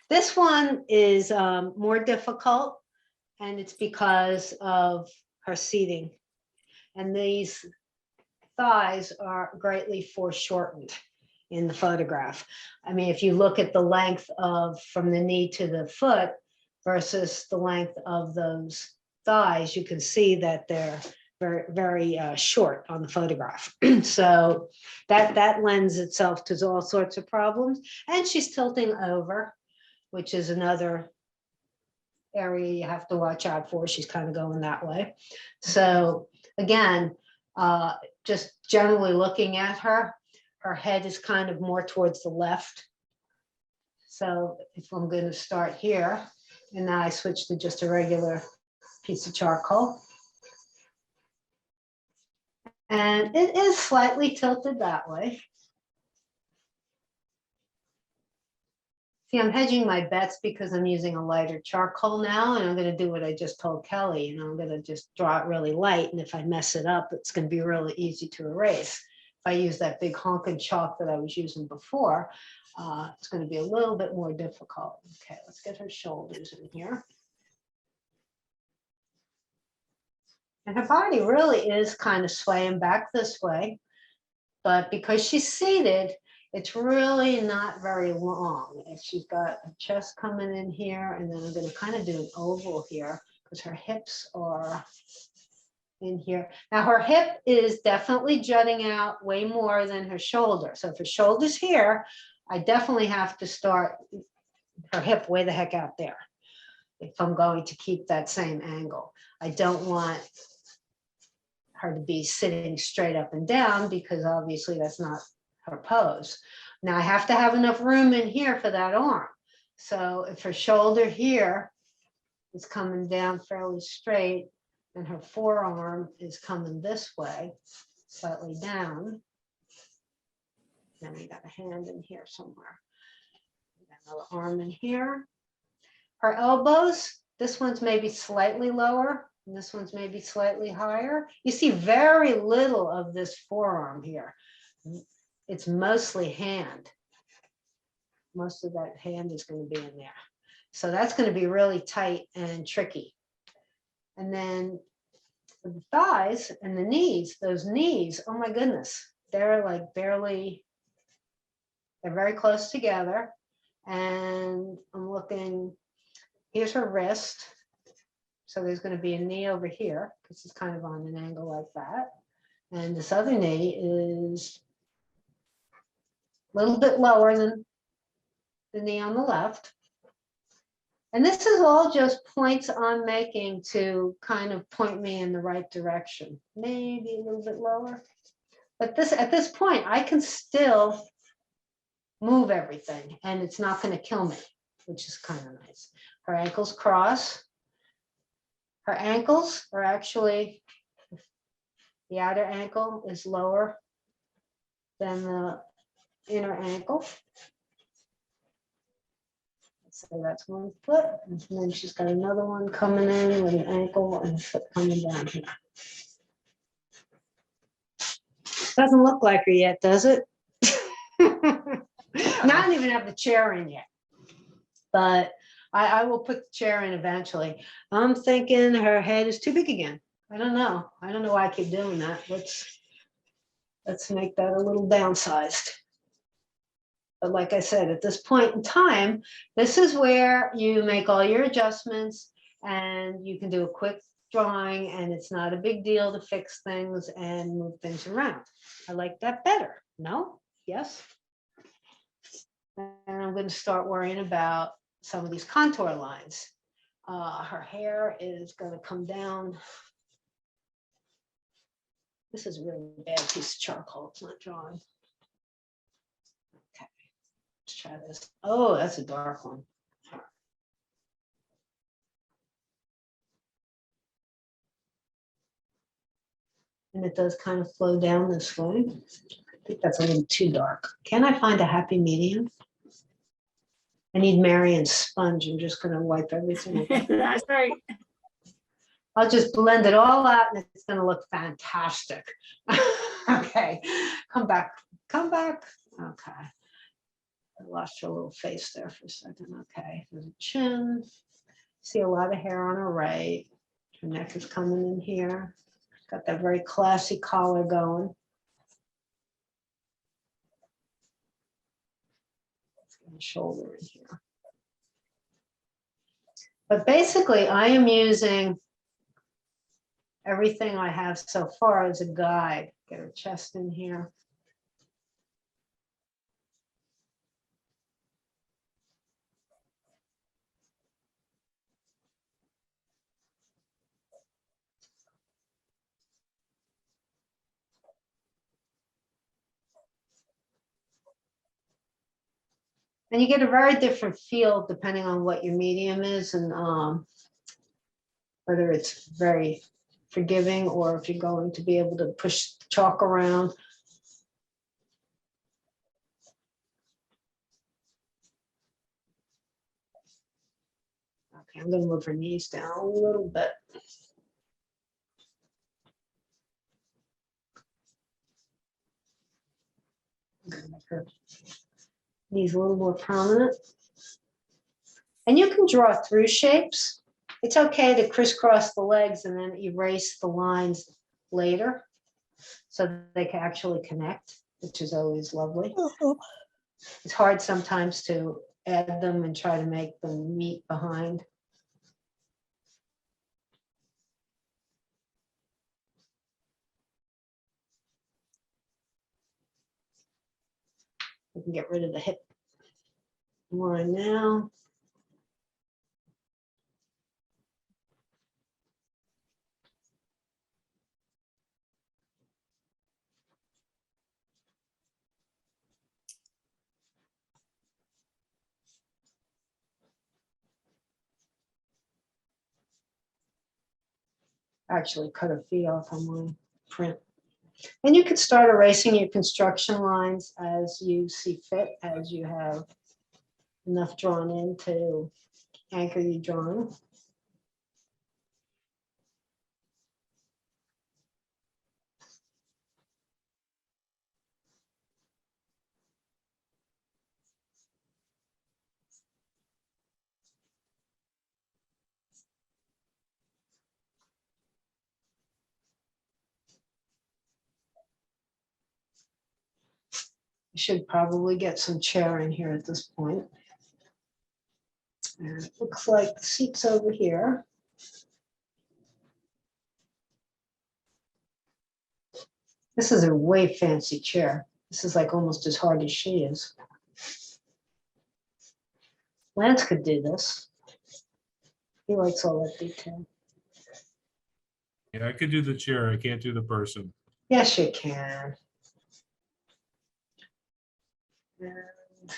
Speaker 1: This one is more difficult, and it's because of her seating. And these thighs are greatly foreshortened in the photograph. I mean, if you look at the length of from the knee to the foot versus the length of those thighs, you can see that they're very, very short on the photograph. So that lends itself to all sorts of problems. And she's tilting over, which is another area you have to watch out for. She's kind of going that way. So again, just generally looking at her, her head is kind of more towards the left. So if I'm going to start here, and now I switch to just a regular piece of charcoal. And it is slightly tilted that way. See, I'm hedging my bets because I'm using a lighter charcoal now, and I'm going to do what I just told Kelly, and I'm going to just draw it really light. And if I mess it up, it's going to be really easy to erase. If I use that big honking chalk that I was using before, it's going to be a little bit more difficult. Okay, let's get her shoulders in here. And her body really is kind of swaying back this way, but because she's seated, it's really not very long. And she's got a chest coming in here, and then I'm going to kind of do an oval here because her hips are in here. Now her hip is definitely jutting out way more than her shoulder. So if her shoulder's here, I definitely have to start her hip way the heck out there if I'm going to keep that same angle. I don't want her to be sitting straight up and down because obviously that's not her pose. Now I have to have enough room in here for that arm. So if her shoulder here is coming down fairly straight and her forearm is coming this way, slightly down, then we got a hand in here somewhere. We got another arm in here. Her elbows, this one's maybe slightly lower. And this one's maybe slightly higher. You see very little of this forearm here. It's mostly hand. Most of that hand is going to be in there. So that's going to be really tight and tricky. And then the thighs and the knees, those knees, oh my goodness, they're like barely, they're very close together. And I'm looking, here's her wrist. So there's going to be a knee over here because it's kind of on an angle like that. And this other knee is a little bit lower than the knee on the left. And this is all just points I'm making to kind of point me in the right direction. Maybe a little bit lower. But at this point, I can still move everything and it's not going to kill me, which is kind of nice. Her ankles cross. Her ankles are actually, the outer ankle is lower than the inner ankle. So that's one foot, and then she's got another one coming in with an ankle and a foot coming down here. Doesn't look like her yet, does it? Not even have the chair in yet. But I will put the chair in eventually. I'm thinking her head is too big again. I don't know. I don't know why I keep doing that. Let's make that a little downsized. But like I said, at this point in time, this is where you make all your adjustments and you can do a quick drawing and it's not a big deal to fix things and move things around. I like that better. No? Yes? And I'm going to start worrying about some of these contour lines. Her hair is going to come down. This is a really bad piece of charcoal. It's not drawing. Okay, let's try this. Oh, that's a dark one. And it does kind of flow down this way. I think that's a little too dark. Can I find a happy medium? I need Marion's sponge. I'm just going to wipe everything away.
Speaker 2: That's right.
Speaker 1: I'll just blend it all out and it's going to look fantastic. Okay, come back, come back. Okay. I lost your little face there for a second. Okay, there's a chin. See a lot of hair on her right. Her neck is coming in here. Got that very classy collar going. Shoulder in here. But basically, I am using everything I have so far as a guide. Get her chest in here. And you get a very different feel depending on what your medium is and whether it's very forgiving or if you're going to be able to push chalk around. Okay, I'm going to move her knees down a little bit. I'm going to make her knees a little more prominent. And you can draw through shapes. It's okay to crisscross the legs and then erase the lines later so they can actually connect, which is always lovely. It's hard sometimes to add them and try to make them meet behind. We can get rid of the hip line now. Actually cut her feet off on my print. And you could start erasing your construction lines as you see fit, as you have enough drawn in to anchor your drawing. You should probably get some chair in here at this point. And it looks like the seat's over here. This is a way fancy chair. This is like almost as hard as she is. Lance could do this. He likes all that detail.
Speaker 8: Yeah, I could do the chair. I can't do the person.
Speaker 1: Yes, you can. And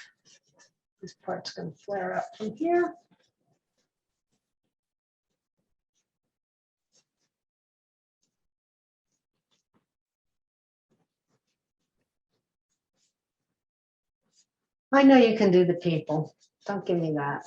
Speaker 1: this part's going to flare up from here. I know you can do the people. Don't give me that.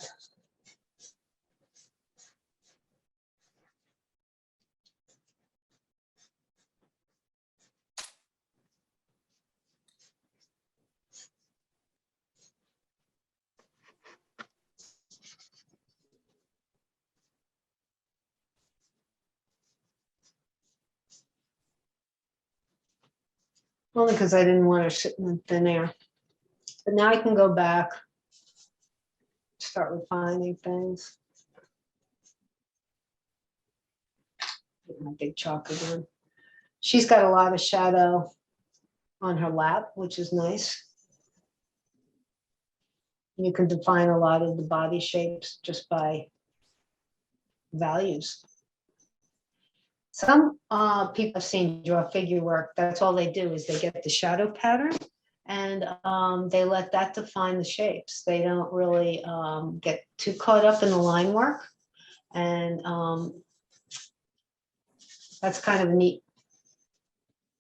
Speaker 1: Only because I didn't want her sitting in thin air. But now I can go back, start refining things. Get my big chalk again. She's got a lot of shadow on her lap, which is nice. You can define a lot of the body shapes just by values. Some people I've seen draw figure work, that's all they do is they get the shadow pattern and they let that define the shapes. They don't really get too caught up in the line work. And that's kind of a neat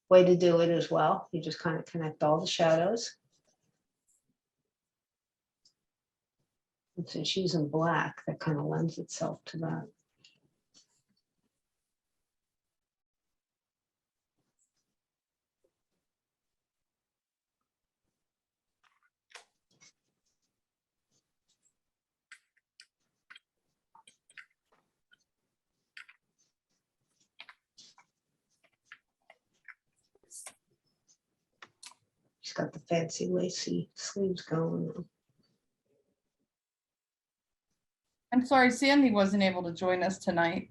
Speaker 1: way to do it as well. You just kind of connect all the shadows. And since she's in black, that kind of lends itself to that. She's got the fancy lacy sleeves going on.
Speaker 3: I'm sorry, Sandy wasn't able to join us tonight.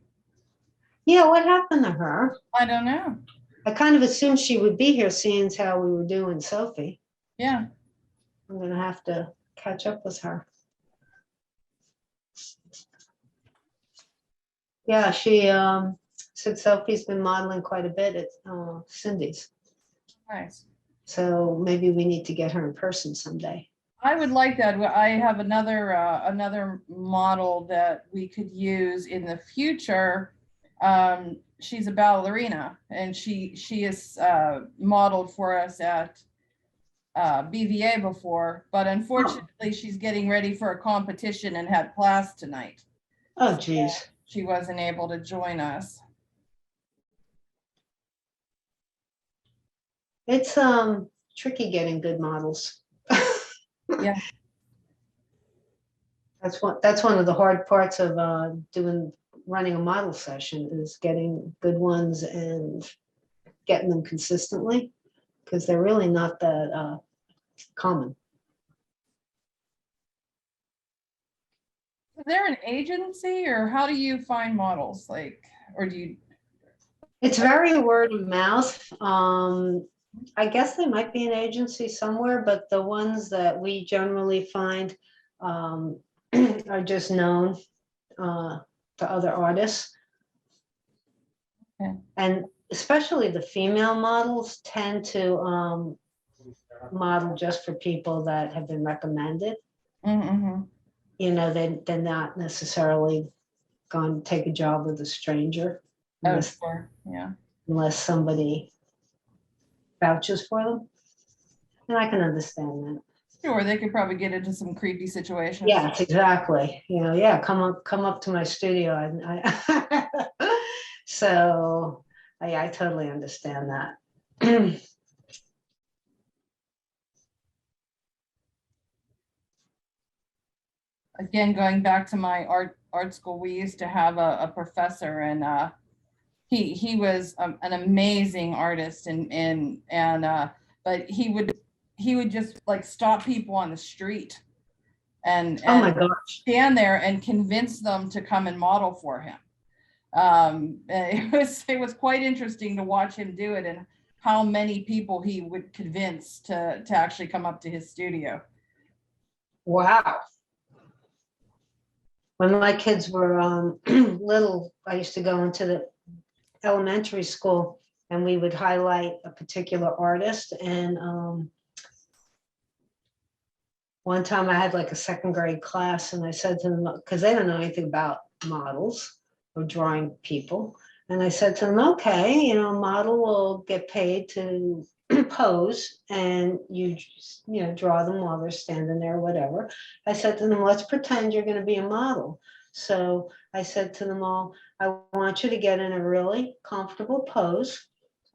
Speaker 1: Yeah, what happened to her?
Speaker 3: I don't know.
Speaker 1: I kind of assumed she would be here, seeing as how we were doing Sophie.
Speaker 3: Yeah.
Speaker 1: I'm gonna have to catch up with her. Yeah, she said Sophie's been modeling quite a bit at Cindy's.
Speaker 3: Nice.
Speaker 1: So maybe we need to get her in person someday.
Speaker 3: I would like that. I have another model that we could use in the future. She's a ballerina, and she is modeled for us at BVA before, but unfortunately she's getting ready for a competition and had class tonight.
Speaker 1: Oh, geez.
Speaker 3: She wasn't able to join us.
Speaker 1: It's tricky getting good models.
Speaker 3: Yeah.
Speaker 1: That's one of the hard parts of running a model session is getting good ones and getting them consistently, because they're really not that common.
Speaker 3: Is there an agency, or how do you find models? Like, or do you?
Speaker 1: It's very word of mouth. I guess there might be an agency somewhere, but the ones that we generally find are just known to other artists.
Speaker 3: Okay.
Speaker 1: And especially the female models tend to model just for people that have been recommended.
Speaker 3: Mm-hmm.
Speaker 1: You know, they're not necessarily going to take a job with a stranger
Speaker 3: Oh, sure. Yeah.
Speaker 1: unless somebody vouches for them. And I can understand that.
Speaker 3: Sure, they could probably get into some creepy situations.
Speaker 1: Yes, exactly. You know, yeah, come up to my studio. So I totally understand that.
Speaker 3: Again, going back to my art school, we used to have a professor, and he was an amazing artist, but he would just like stop people on the street and
Speaker 1: Oh my gosh.
Speaker 3: stand there and convince them to come and model for him. It was quite interesting to watch him do it, and how many people he would convince to actually come up to his studio.
Speaker 1: Wow. When my kids were little, I used to go into the elementary school and we would highlight a particular artist. And one time I had like a second grade class, and I said to them, because they don't know anything about models or drawing people. And I said to them, okay, you know, a model will get paid to pose, and you know, draw them while they're standing there, whatever. I said to them, let's pretend you're going to be a model. So I said to them all, I want you to get in a really comfortable pose,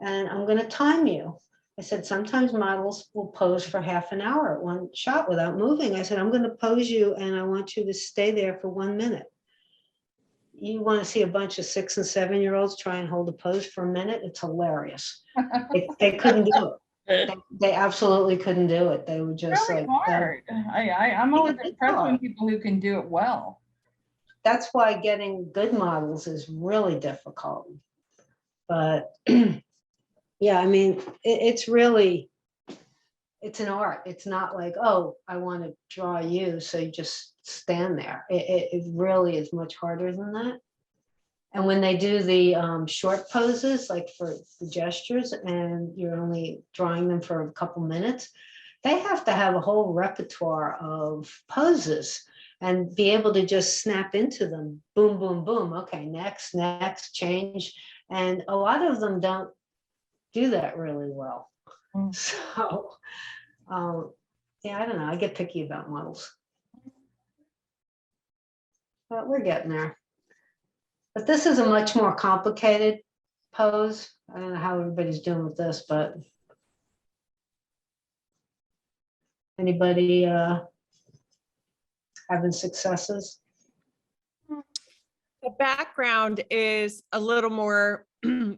Speaker 1: and I'm going to time you. I said, sometimes models will pose for half an hour at one shot without moving. I said, I'm going to pose you, and I want you to stay there for 1 minute. You want to see a bunch of 6 and 7 year olds try and hold a pose for a minute? It's hilarious. They couldn't do it. They absolutely couldn't do it. They were just
Speaker 3: Really
Speaker 1: like,
Speaker 3: hard. I'm always
Speaker 1: It's
Speaker 3: impressed when
Speaker 1: hard.
Speaker 3: people who can do it well.
Speaker 1: that's why getting good models is really difficult. But yeah, I mean, it's really, it's an art. It's not like, oh, I want to draw you, so you just stand there. It really is much harder than that. And when they do the short poses, like for the gestures, and you're only drawing them for a couple minutes, they have to have a whole repertoire of poses and be able to just snap into them. Boom, boom, boom. Okay, next, change. And a lot of them don't do that really well.
Speaker 3: Mm.
Speaker 1: So, yeah, I don't know. I get picky about models. But we're getting there. But this is a much more complicated pose. I don't know how everybody's doing with this, but anybody having successes?
Speaker 7: The background is a little more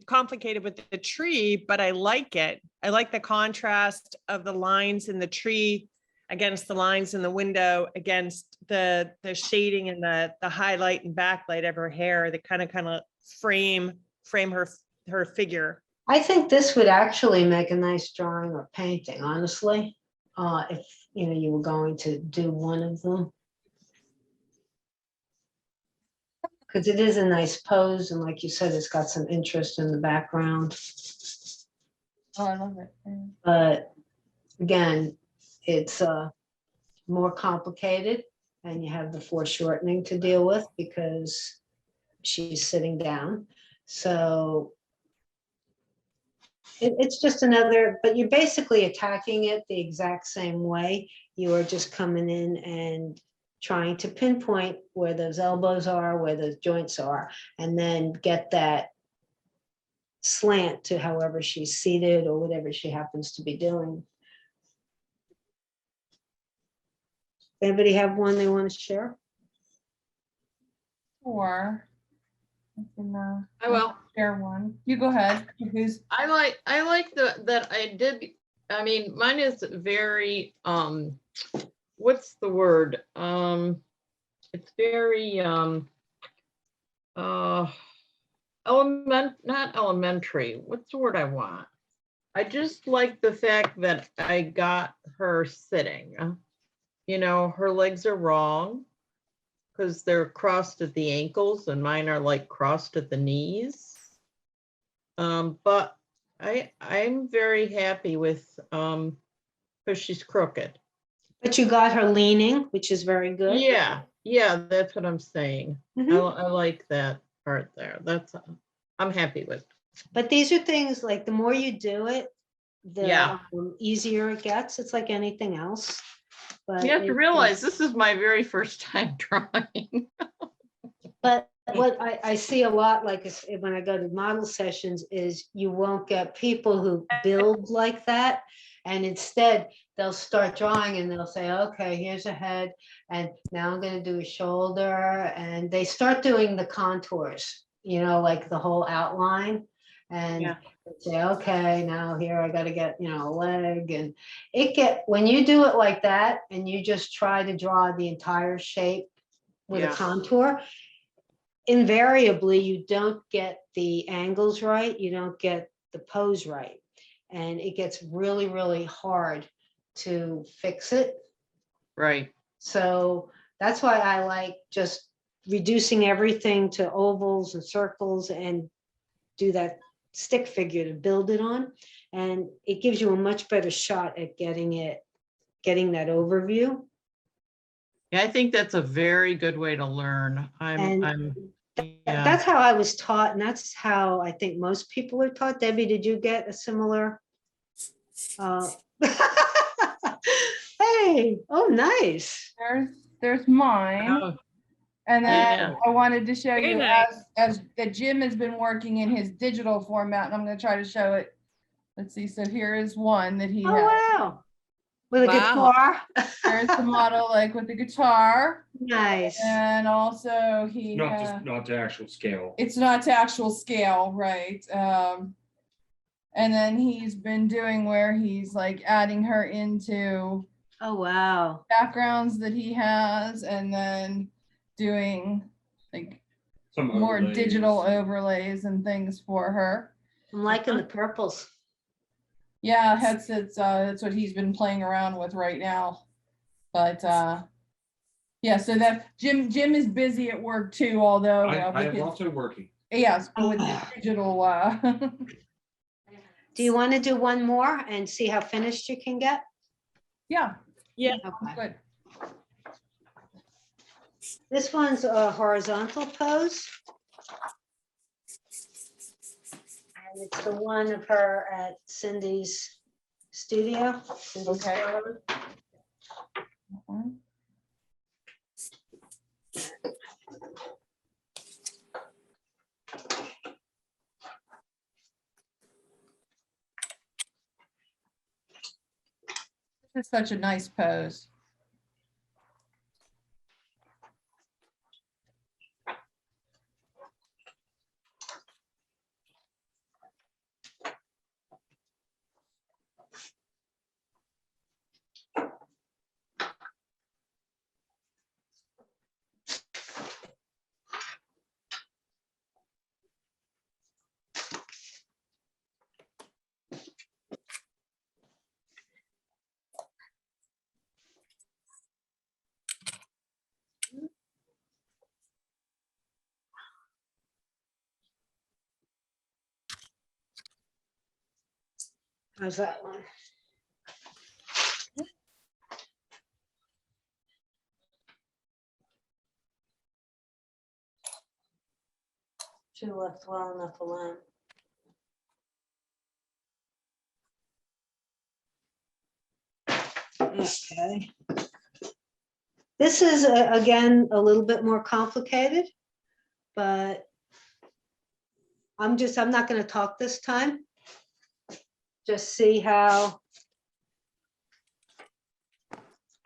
Speaker 7: complicated with the tree, but I like it. I like the contrast of the lines in the tree against the lines in the window, against the shading and the highlight and backlight of her hair that kind of frame her figure.
Speaker 1: I think this would actually make a nice drawing or painting, honestly, if you were going to do one of them. Because it is a nice pose, and like you said, it's got some interest in the background.
Speaker 3: Oh, I love it. Yeah.
Speaker 1: But again, it's more complicated, and you have the foreshortening to deal with because she's sitting down. So it's just another, but you're basically attacking it the exact same way. You are just coming in and trying to pinpoint where those elbows are, where those joints are, and then get that slant to however she's seated or whatever she happens to be doing. Anybody have one they want to share?
Speaker 3: Or I can
Speaker 5: I will.
Speaker 3: share one. You go ahead. Who's
Speaker 5: I like that I did. I mean, mine is very what's the word? It's very not elementary. What's the word I want? I just like the fact that I got her sitting. Her legs are wrong because they're crossed at the ankles, and mine are like crossed at the knees. But I'm very happy with because she's crooked.
Speaker 1: But you got her leaning, which is very good.
Speaker 5: Yeah, that's what I'm saying.
Speaker 1: Mhm.
Speaker 5: I like that part there. I'm happy with.
Speaker 1: But these are things like the more you do it, the
Speaker 5: Yeah.
Speaker 1: easier it gets. It's like anything else. But
Speaker 5: You have to
Speaker 1: it-
Speaker 5: realize this is my very first time drawing.
Speaker 1: But what I see a lot, like when I go to model sessions, is you won't get people who build like that. And instead, they'll start drawing and they'll say, okay, here's a head, and now I'm going to do a shoulder. And they start doing the contours, like the whole outline. And
Speaker 3: Yeah.
Speaker 1: they say, okay, now here I got to get, a leg. And when you do it like that, and you just try to draw the entire shape with
Speaker 5: Yeah.
Speaker 1: a contour, invariably you don't get the angles right, you don't get the pose right, and it gets really, really hard to fix it.
Speaker 5: Right.
Speaker 1: So that's why I like just reducing everything to ovals and circles and do that stick figure to build it on, and it gives you a much better shot at getting that overview.
Speaker 5: Yeah, I think that's a very good way to learn. Yeah.
Speaker 1: That's how I was taught, and that's how I think most people are taught. Debbie, did you get a similar? Hey, oh, nice.
Speaker 3: there's mine.
Speaker 5: Oh,
Speaker 3: And then
Speaker 5: Yeah.
Speaker 3: I wanted to show
Speaker 7: Very
Speaker 3: you
Speaker 7: nice.
Speaker 3: as that Jim has been working in his digital format, and I'm going to try to show it. Let's see. So here is one that he
Speaker 1: Oh,
Speaker 3: has.
Speaker 1: wow. With a
Speaker 7: Wow.
Speaker 1: guitar.
Speaker 3: There's the model like with the guitar,
Speaker 1: Nice.
Speaker 3: and also he
Speaker 8: Not to actual scale.
Speaker 3: it's not to actual scale, right? And then he's been doing where he's like adding her into
Speaker 1: Oh, wow.
Speaker 3: backgrounds that he has, and then doing like
Speaker 8: Some
Speaker 3: more
Speaker 8: overlays.
Speaker 3: digital overlays and things for her.
Speaker 1: I'm liking the purples.
Speaker 3: Yeah, that's what he's been playing around with right now. But yeah, so that Jim is busy at work too, although
Speaker 4: I
Speaker 3: with
Speaker 4: am
Speaker 3: his,
Speaker 4: also working.
Speaker 3: yes, with the digital
Speaker 1: Do you want to do one more and see how finished you can get?
Speaker 3: yeah,
Speaker 7: Yeah.
Speaker 1: Okay.
Speaker 3: good.
Speaker 1: This one's a horizontal pose. And it's the one of her at Cindy's studio. Cindy's
Speaker 3: Okay.
Speaker 1: parlor.
Speaker 3: It's such a nice pose.
Speaker 1: How's that one? Two left well enough alone. Okay. This is, again, a little bit more complicated, but I'm not going to talk this time. Just see how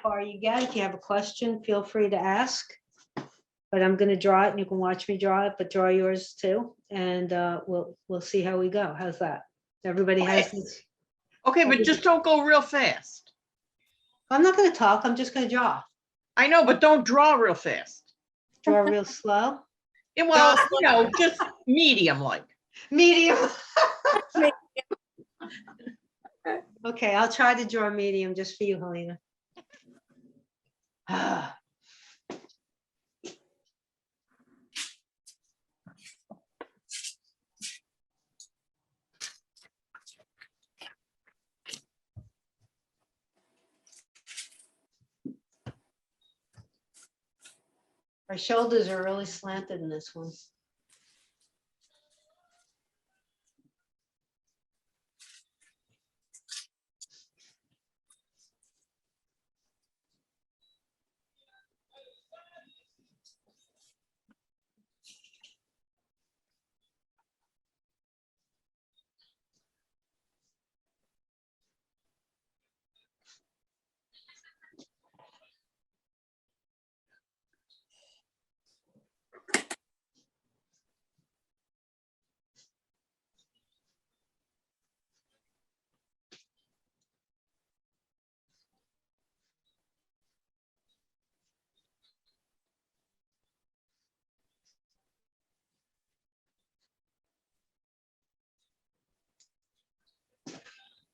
Speaker 1: far you get. If you have a question, feel free to ask. But I'm going to draw it and you can watch me draw it, but draw yours too. And we'll see how we go. How's that? Everybody has this.
Speaker 5: Okay, but just don't go real fast.
Speaker 1: I'm not going to talk. I'm just going to draw.
Speaker 5: I know, but don't draw real fast.
Speaker 1: Draw real slow.
Speaker 5: Yeah, well, you know, just medium like.
Speaker 1: Medium. Okay, I'll try to draw medium just for you, Helena. Our shoulders are really slanted in this one.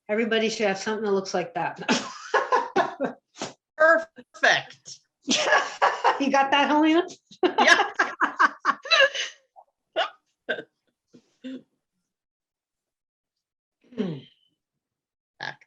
Speaker 1: Everybody should have something that looks like that.
Speaker 5: Perfect.
Speaker 1: You got that, Helena?
Speaker 5: Yeah. Back.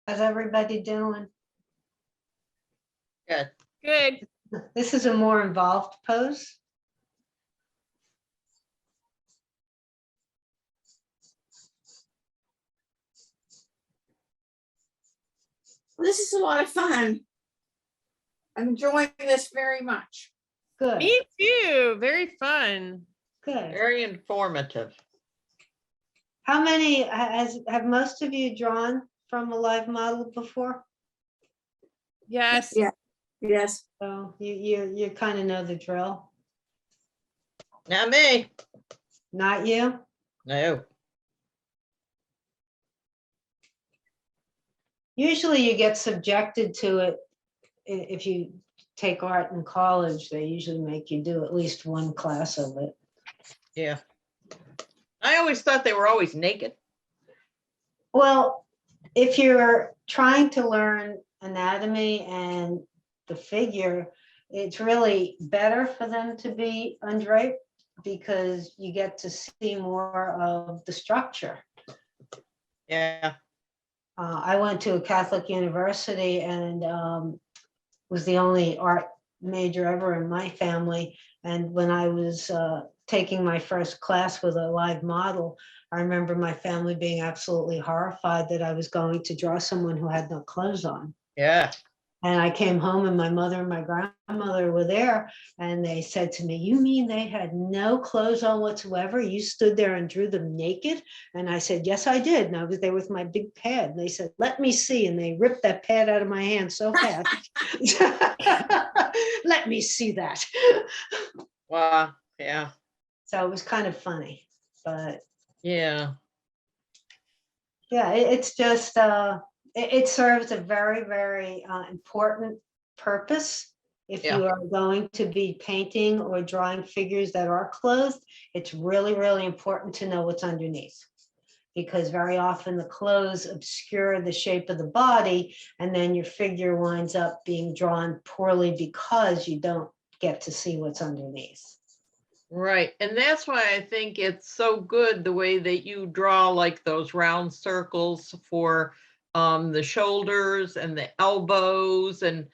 Speaker 1: How's everybody doing?
Speaker 5: Good.
Speaker 7: Good.
Speaker 1: This is a more involved pose.
Speaker 2: Well, this is a lot of fun. I'm enjoying this very much.
Speaker 1: Good,
Speaker 7: Me too. Very fun.
Speaker 1: good.
Speaker 5: Very informative.
Speaker 1: How many, have most of you drawn from a live model before?
Speaker 7: Yes.
Speaker 2: Yeah. Yes.
Speaker 1: So you kind of know the drill.
Speaker 5: Not me.
Speaker 1: Not you?
Speaker 5: No.
Speaker 1: Usually you get subjected to it. If you take art in college, they usually make you do at least one class of it.
Speaker 5: Yeah. I always thought they were always naked.
Speaker 1: Well, if you're trying to learn anatomy and the figure, it's really better for them to be undraped because you get to see more of the structure.
Speaker 5: Yeah.
Speaker 1: I went to a Catholic university and was the only art major ever in my family. And when I was taking my first class with a live model, I remember my family being absolutely horrified that I was going to draw someone who had no clothes on.
Speaker 5: Yeah.
Speaker 1: And I came home and my mother and my grandmother were there and they said to me, "You mean they had no clothes on whatsoever? You stood there and drew them naked?" And I said, "Yes, I did." And I was there with my big pad. And they said, "Let me see." And they ripped that pad out of my hand so fast. Let me see that.
Speaker 5: Wow. Yeah.
Speaker 1: So it was kind of funny, but
Speaker 5: Yeah.
Speaker 1: yeah, it's just, it serves a very, very important purpose. If
Speaker 5: Yeah.
Speaker 1: you are going to be painting or drawing figures that are clothed, it's really, really important to know what's underneath. Because very often the clothes obscure the shape of the body, and then your figure winds up being drawn poorly because you don't get to see what's underneath.
Speaker 5: Right. And that's why I think it's so good the way that you draw like those round circles for the shoulders and the elbows, and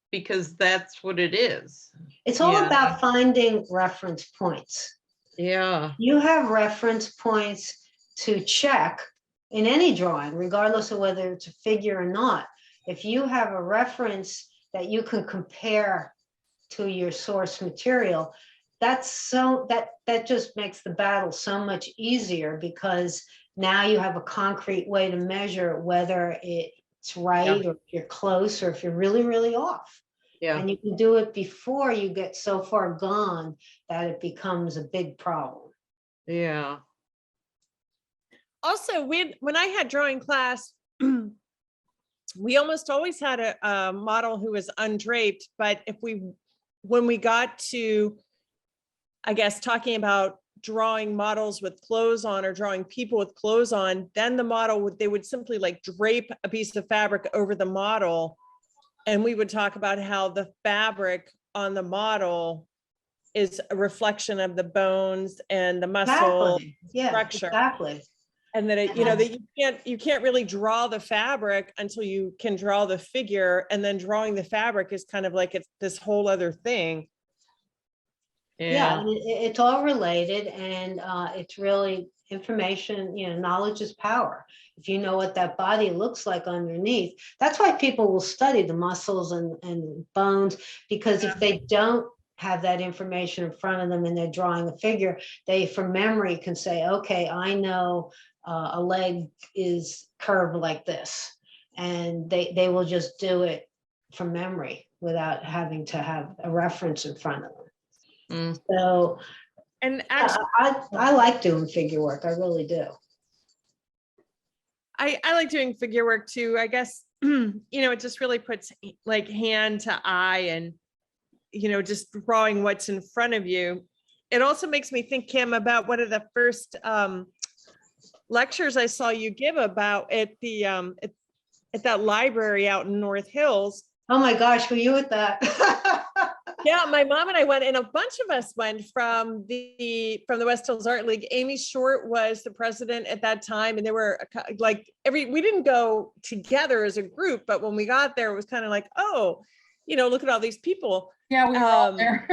Speaker 5: because that's what it is.
Speaker 1: It's all
Speaker 5: Yeah.
Speaker 1: about finding reference points.
Speaker 5: Yeah.
Speaker 1: You have reference points to check in any drawing, regardless of whether it's a figure or not. If you have a reference that you can compare to your source material, that just makes the battle so much easier, because now you have a concrete way to measure whether it's right, or if you're close, or if you're really, really off.
Speaker 5: Yeah.
Speaker 1: And you can do it before you get so far gone that it becomes a big problem.
Speaker 5: Yeah.
Speaker 7: Also, when I had drawing class, we almost always had a model who was undraped, but when we got to, I guess, talking about drawing models with clothes on or drawing people with clothes on, then the model they would simply like drape a piece of fabric over the model. And we would talk about how the fabric on the model is a reflection of the bones and the muscle
Speaker 1: Exactly. Yeah,
Speaker 7: structure.
Speaker 1: exactly.
Speaker 7: And that it, you know, that you can't really draw the fabric until you can draw the figure, and then drawing the fabric is kind of like it's this whole other thing.
Speaker 1: Yeah, and it's all related, and it's really information, you know, knowledge is power. If you know what that body looks like underneath, that's why people will study the muscles and bones, because if they don't have that information in front of them and they're drawing a figure, they from memory can say, okay, I know a leg is curved like this, and they will just do it from memory without having to have a reference in front of them. So
Speaker 7: And
Speaker 1: yeah,
Speaker 7: actually,
Speaker 1: I like doing figure work. I really do.
Speaker 7: I like doing figure work too. I guess, you know, it just really puts like hand to eye and, you know, just drawing what's in front of you. It also makes me think, Kim, about one of the first lectures I saw you give about at the at that library out in North Hills.
Speaker 1: Oh my gosh, were you at that?
Speaker 7: Yeah, my mom and I went, and a bunch of us went from the West Hills Art League. Amy Short was the president at that time, and there were like we didn't go together as a group, but when we got there, it was kind of like, oh, you know, look at all these people.
Speaker 3: Yeah, we were all there.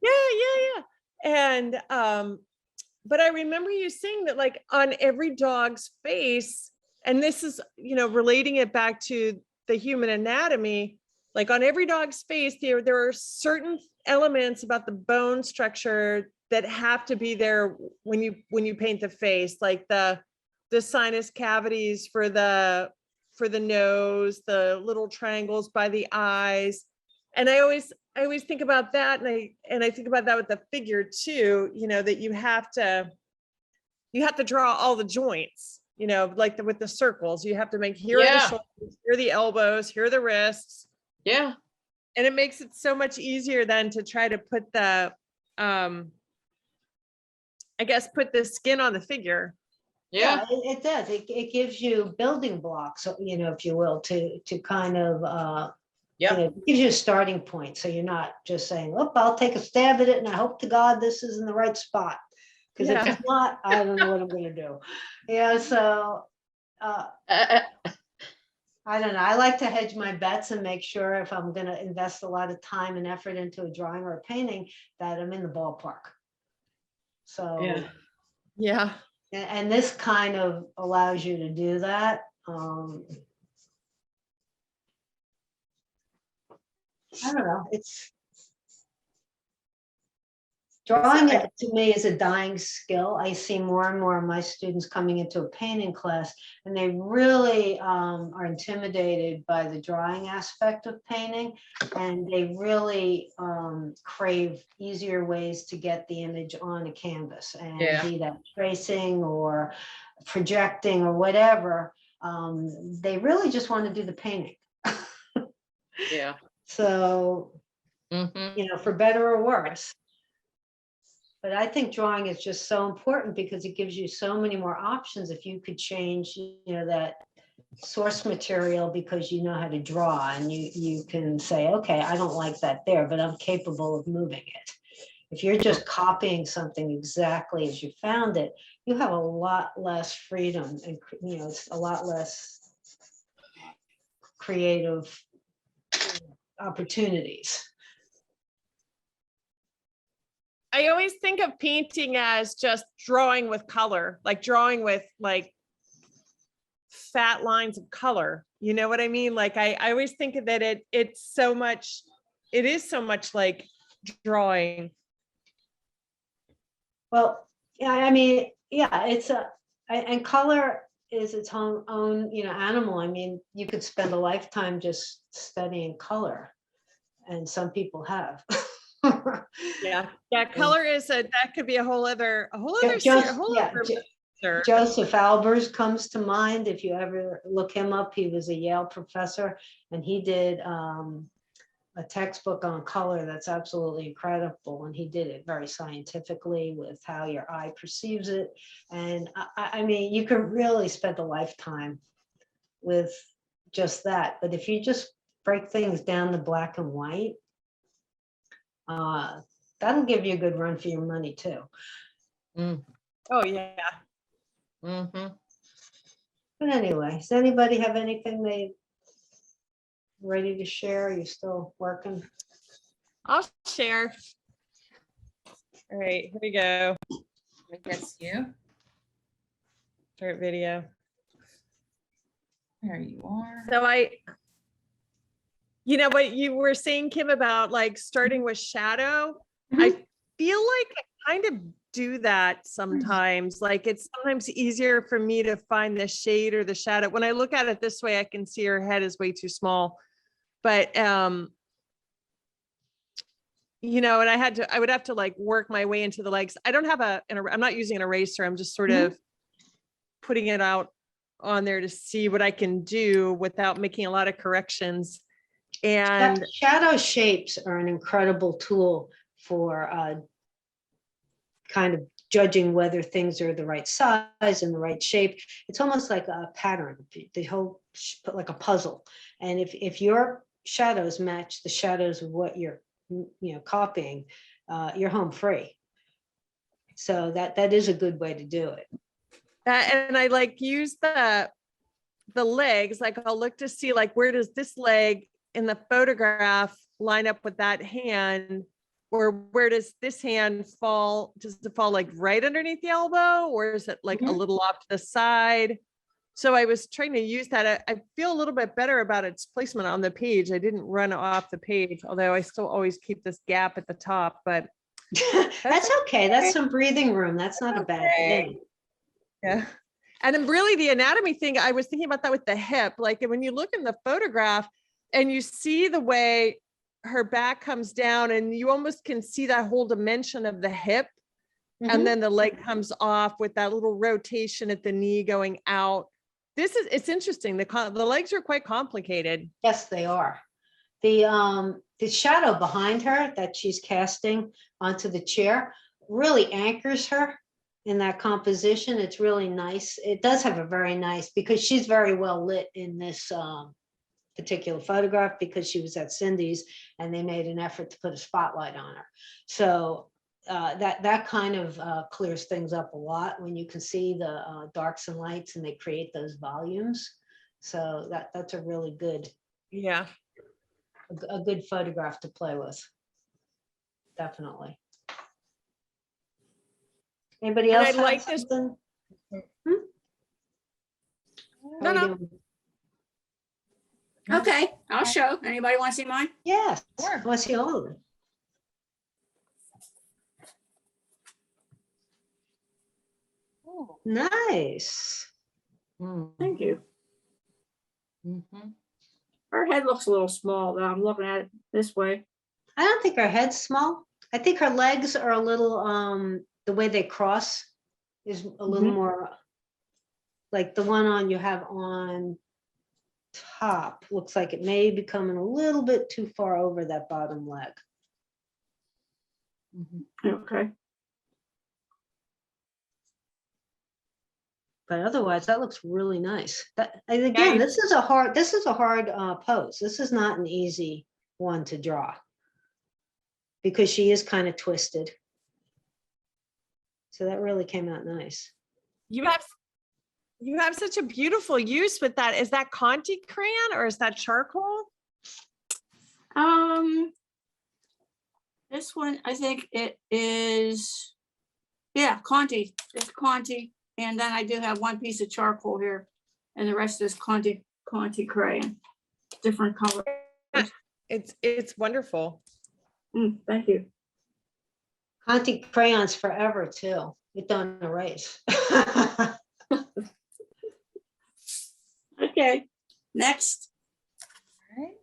Speaker 7: Yeah. And but I remember you saying that like on every dog's face, and this is, you know, relating it back to the human anatomy, like on every dog's face, there are certain elements about the bone structure that have to be there when you paint the face, like the sinus cavities for the nose, the little triangles by the eyes. And I always think about that, and I think about that with the figure too, you know, that you have to draw all the joints, you know, like with the circles, you have to make here are the shoulders, here are the elbows, here are the wrists.
Speaker 5: Yeah.
Speaker 7: And it makes it so much easier then to try to put the, I guess, put the skin on the figure.
Speaker 5: Yeah.
Speaker 1: It does. It gives you building blocks, you know, if you will, to kind of, you know, it gives you a starting point. So you're not just saying, oh, I'll take a stab at it and I hope to God this is in the right spot. Because if it's not, I don't know what I'm going to do. Yeah. So I don't know. I like to hedge my bets and make sure if I'm going to invest a lot of time and effort into a drawing or a painting, that I'm in the ballpark. So,
Speaker 7: Yeah.
Speaker 1: and this kind of allows you to do that. I don't know. It's drawing it to me is a dying skill. I see more and more of my students coming into a painting class, and they really are intimidated by the drawing aspect of painting, and they really crave easier ways to get the image on a canvas, and be that tracing or projecting or whatever. They really just want to do the painting.
Speaker 5: Yeah.
Speaker 1: So, you know, for better or worse. But I think drawing is just so important because it gives you so many more options. If you could change, you know, that source material because you know how to draw, and you can say, okay, I don't like that there, but I'm capable of moving it. If you're just copying something exactly as you found it, you have a lot less freedom, and, you know, it's a lot less creative opportunities.
Speaker 7: I always think of painting as just drawing with color, like drawing with like fat lines of color. You know what I mean? Like I always think of that it is so much like drawing.
Speaker 1: Well, yeah, I mean, yeah, and color is its own, you know, animal. I mean, you could spend a lifetime just studying color, and some people have.
Speaker 7: Yeah, color is that could be a whole other
Speaker 1: Joseph
Speaker 7: Joseph
Speaker 1: Albers comes to mind. If you ever look him up, he was a Yale professor, and he did a textbook on color that's absolutely incredible, and he did it very scientifically with how your eye perceives it. And I mean, you could really spend a lifetime with just that. But if you just break things down to black and white, That'll give you a good run for your money too.
Speaker 7: Oh, yeah.
Speaker 5: Mm-hmm.
Speaker 1: But anyway, does anybody have anything they ready to share? Are you still working?
Speaker 7: I'll share. All right, here we go.
Speaker 3: I guess you.
Speaker 7: Start video.
Speaker 3: There you are.
Speaker 7: So you know what you were saying, Kim, about like starting with shadow. I feel like I kind of do that sometimes. Like it's sometimes easier for me to find the shade or the shadow. When I look at it this way, I can see her head is way too small. But you know, and I would have to like work my way into the legs. I don't have I'm not using an eraser. I'm just sort of putting it out on there to see what I can do without making a lot of corrections. And
Speaker 1: shadow shapes are an incredible tool for kind of judging whether things are the right size and the right shape. It's almost like a pattern, the whole like a puzzle. And if your shadows match the shadows of what you're copying, you're home free. So that is a good way to do it.
Speaker 7: and I like use the legs, like I'll look to see like where does this leg in the photograph line up with that hand, or where does this hand fall? Does it fall like right underneath the elbow, or is it like a little off to the side? So I was trying to use that. I feel a little bit better about its placement on the page. I didn't run off the page, although I still always keep this gap at the top, but
Speaker 1: that's okay. That's some breathing room. That's not a bad thing.
Speaker 7: Yeah. And then really the anatomy thing, I was thinking about that with the hip. Like when you look in the photograph and you see the way her back comes down and you almost can see that whole dimension of the hip. And then the leg comes off with that little rotation at the knee going out. It's interesting. The legs are quite complicated.
Speaker 1: Yes, they are. The shadow behind her that she's casting onto the chair really anchors her in that composition. It's really nice. It does have a very nice, because she's very well lit in this particular photograph, because she was at Cindy's and they made an effort to put a spotlight on her. So that kind of clears things up a lot when you can see the darks and lights and they create those volumes. So that's a really good,
Speaker 7: Yeah.
Speaker 1: a good photograph to play with. Definitely. Anybody
Speaker 7: And
Speaker 1: else?
Speaker 7: I like this.
Speaker 1: No.
Speaker 2: Okay, I'll show. Anybody want to see mine?
Speaker 1: Yes.
Speaker 3: Sure.
Speaker 1: What's the old?
Speaker 3: Oh,
Speaker 1: Nice.
Speaker 2: Thank you.
Speaker 5: Mm-hmm.
Speaker 2: Her head looks a little small though. I'm looking at it this way.
Speaker 1: I don't think her head's small. I think her legs are a little, the way they cross is a little more like the one on you have on top. Looks like it may be coming a little bit too far over that bottom leg.
Speaker 2: Okay.
Speaker 1: But otherwise, that looks really nice. And again, this is a hard pose. This is not an easy one to draw because she is kind of twisted. So that really came out nice.
Speaker 7: You have such a beautiful use with that. Is that Conti crayon or is that charcoal?
Speaker 2: This one, I think it is, yeah, Conti. It's Conti. And then I do have one piece of charcoal here and the rest is Conti crayon, different color.
Speaker 7: It's wonderful.
Speaker 2: Thank you.
Speaker 1: Conti crayons forever too. It don't erase.
Speaker 2: Okay, next.
Speaker 3: all right.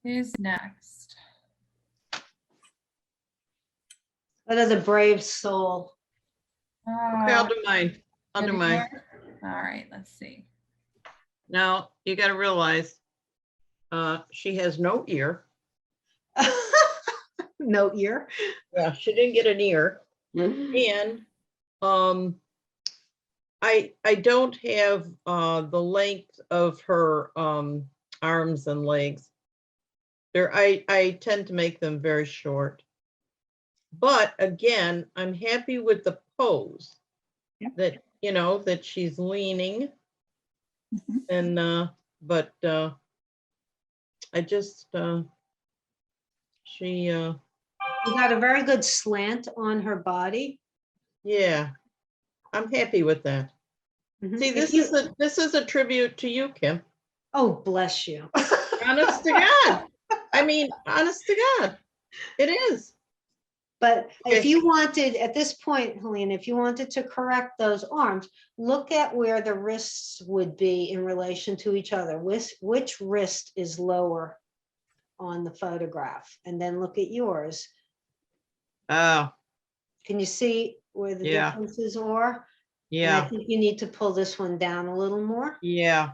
Speaker 3: Who's next?
Speaker 1: What are the brave soul?
Speaker 5: Okay, I'll do mine. I'll do mine.
Speaker 3: All right, let's see.
Speaker 5: Now, you got to realize she has no ear.
Speaker 1: No ear.
Speaker 5: Yeah, she didn't get an ear. And I don't have the length of her arms and legs. I tend to make them very short. But again, I'm happy with the pose.
Speaker 2: Yep.
Speaker 5: That, you know, that she's leaning
Speaker 2: Mhm.
Speaker 5: and, but I just, she,
Speaker 1: You got a very good slant on her body.
Speaker 5: yeah, I'm happy with that.
Speaker 1: Mhm.
Speaker 5: See,
Speaker 1: If you-
Speaker 5: this is a tribute to you, Kim.
Speaker 1: Oh, bless you.
Speaker 5: Honest to God. I mean, honest to God, it is.
Speaker 1: But if
Speaker 5: Okay.
Speaker 1: you wanted, at this point, Helene, if you wanted to correct those arms, look at where the wrists would be in relation to each other. Which wrist is lower on the photograph? And then look at yours.
Speaker 5: Oh,
Speaker 1: Can you see where the
Speaker 5: Yeah.
Speaker 1: differences are? And I
Speaker 5: yeah,
Speaker 1: think you need to pull this one down a little more.
Speaker 5: yeah.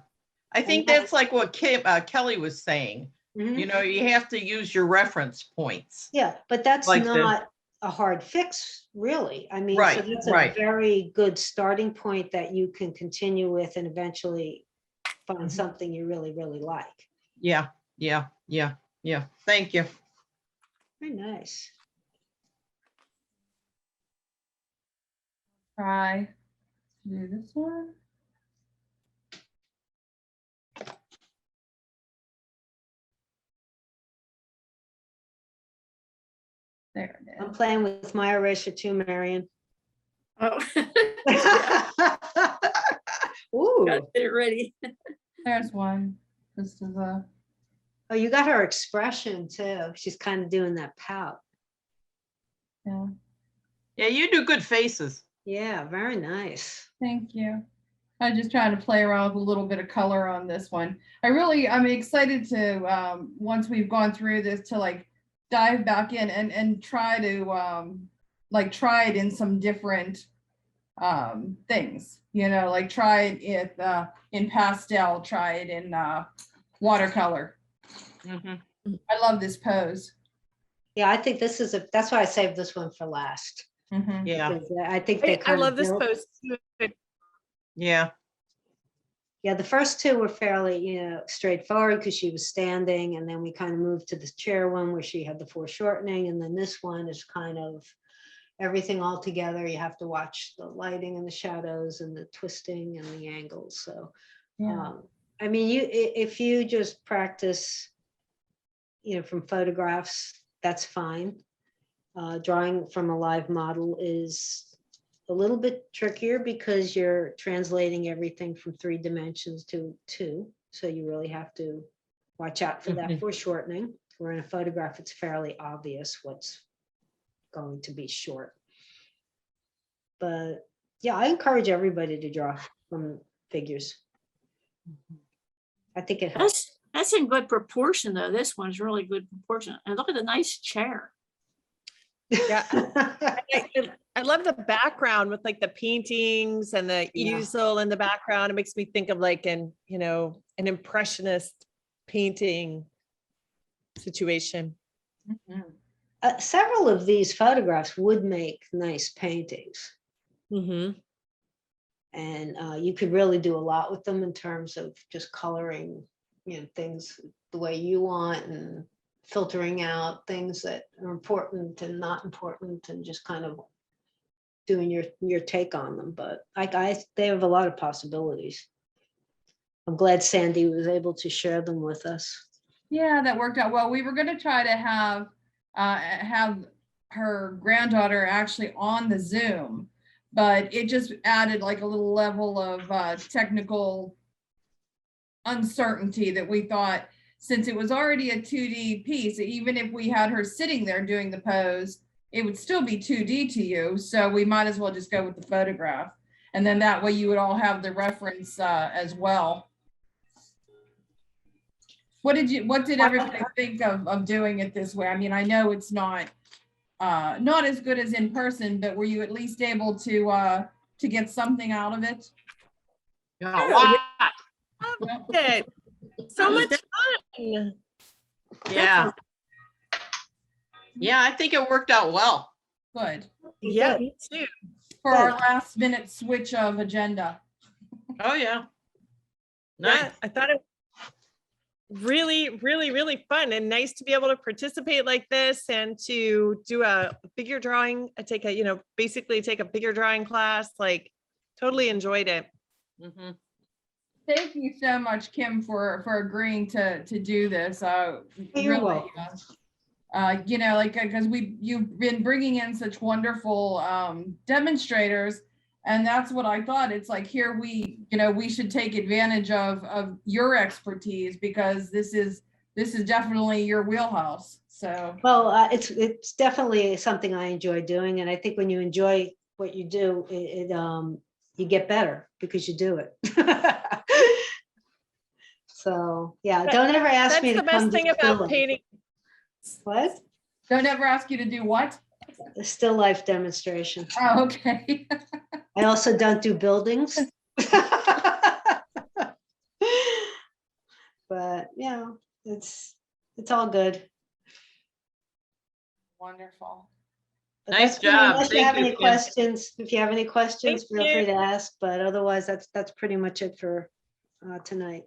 Speaker 5: I think
Speaker 1: And-
Speaker 5: that's like what Kelly was saying.
Speaker 1: Mhm.
Speaker 5: You know, you have to use your reference points.
Speaker 1: Yeah, but that's
Speaker 5: Like the-
Speaker 1: not a hard fix, really. I mean, so
Speaker 5: Right,
Speaker 1: that's a
Speaker 5: right.
Speaker 1: very good starting point that you can continue with and eventually find
Speaker 5: Mhm.
Speaker 1: something you really, really like.
Speaker 5: Yeah, yeah, yeah, yeah. Thank you.
Speaker 1: Very nice.
Speaker 3: Try to do this one. There it
Speaker 1: I'm
Speaker 3: is.
Speaker 1: playing with my eraser too, Marion.
Speaker 2: Oh.
Speaker 1: Ooh,
Speaker 2: Got it ready.
Speaker 3: There's one. This is a,
Speaker 1: oh, you got her expression too. She's kind of doing that pout.
Speaker 3: yeah,
Speaker 5: Yeah, you do good faces.
Speaker 1: Yeah, very nice.
Speaker 3: thank you. I'm just trying to play around with a little bit of color on this one. I'm excited to, once we've gone through this, to like dive back in and try to, like try it in some different things, you know, like try it in pastel, try it in watercolor.
Speaker 5: Mhm.
Speaker 3: I love this pose.
Speaker 1: Yeah, I think this is that's why I saved this one for last.
Speaker 3: Mhm.
Speaker 5: Yeah,
Speaker 1: Because I think they
Speaker 7: I
Speaker 1: kind
Speaker 7: love
Speaker 1: of
Speaker 7: this
Speaker 1: built-
Speaker 7: post. too.
Speaker 5: yeah.
Speaker 1: Yeah, the first two were fairly, straightforward because she was standing, and then we kind of moved to the chair one where she had the foreshortening, and then this one is kind of everything all together. You have to watch the lighting and the shadows and the twisting and the angles. So,
Speaker 3: Yeah.
Speaker 1: I mean, if you just practice, from photographs, that's fine. Drawing from a live model is a little bit trickier because you're translating everything from 3 dimensions to 2. So you really have to watch out for that
Speaker 5: Mhm.
Speaker 1: foreshortening. Where in a photograph, it's fairly obvious what's going to be short. But yeah, I encourage everybody to draw from figures. I think it helps.
Speaker 2: That's in good proportion though. This one's really good proportion. And look at the nice chair.
Speaker 7: Yeah. I love the background with like the paintings and the
Speaker 1: Yeah.
Speaker 7: easel in the background. It makes me think of like an impressionist painting situation.
Speaker 3: Mhm.
Speaker 1: Several of these photographs would make nice paintings.
Speaker 7: Mm-hmm.
Speaker 1: And you could really do a lot with them in terms of just coloring, things the way you want and filtering out things that are important and not important and just kind of doing your take on them. But they have a lot of possibilities. I'm glad Sandy was able to share them with us.
Speaker 3: Yeah, that worked out well. We were going to try to have her granddaughter actually on the Zoom, but it just added like a little level of technical uncertainty that we thought, since it was already a 2D piece, even if we had her sitting there doing the pose, it would still be 2D to you. So we might as well just go with the photograph. And then that way you would all have the reference as well. What did everybody think of doing it this way? I mean, I know it's not as good as in person, but were you at least able to get something out of it?
Speaker 5: Yeah, wow.
Speaker 7: Okay. So much fun.
Speaker 5: Yeah. Yeah, I think it worked out well.
Speaker 3: Good.
Speaker 7: Yeah, me too.
Speaker 3: For our last minute switch of agenda.
Speaker 5: Oh, yeah.
Speaker 7: Yeah,
Speaker 5: Nice.
Speaker 7: I thought it really, really, really fun and nice to be able to participate like this and to do a figure drawing, take a, basically take a figure drawing class, like totally enjoyed it.
Speaker 5: Mhm.
Speaker 3: Thank you so much, Kim, for agreeing to do this.
Speaker 1: You're
Speaker 3: Really,
Speaker 1: welcome.
Speaker 3: because you've been bringing in such wonderful demonstrators, and that's what I thought. It's like here we should take advantage of your expertise, because this is definitely your wheelhouse. So
Speaker 1: Well, it's definitely something I enjoy doing, and I think when you enjoy what you do, you get better because you do it. So, yeah, don't ever ask
Speaker 7: That's
Speaker 1: me to
Speaker 7: the
Speaker 1: come
Speaker 7: best thing
Speaker 1: do still
Speaker 7: about
Speaker 1: life.
Speaker 7: painting.
Speaker 1: What?
Speaker 3: don't ever ask you to do what?
Speaker 1: A still life demonstration.
Speaker 3: Oh, okay.
Speaker 1: I also don't do buildings. But yeah, it's all good.
Speaker 3: Wonderful.
Speaker 1: But
Speaker 5: Nice
Speaker 1: that's good.
Speaker 5: job.
Speaker 1: Unless you
Speaker 5: Thank
Speaker 1: have
Speaker 5: you,
Speaker 1: any
Speaker 5: Kim.
Speaker 1: questions, if you have any questions,
Speaker 7: Thank
Speaker 1: feel free
Speaker 7: you.
Speaker 1: to ask, but otherwise that's pretty much it for tonight.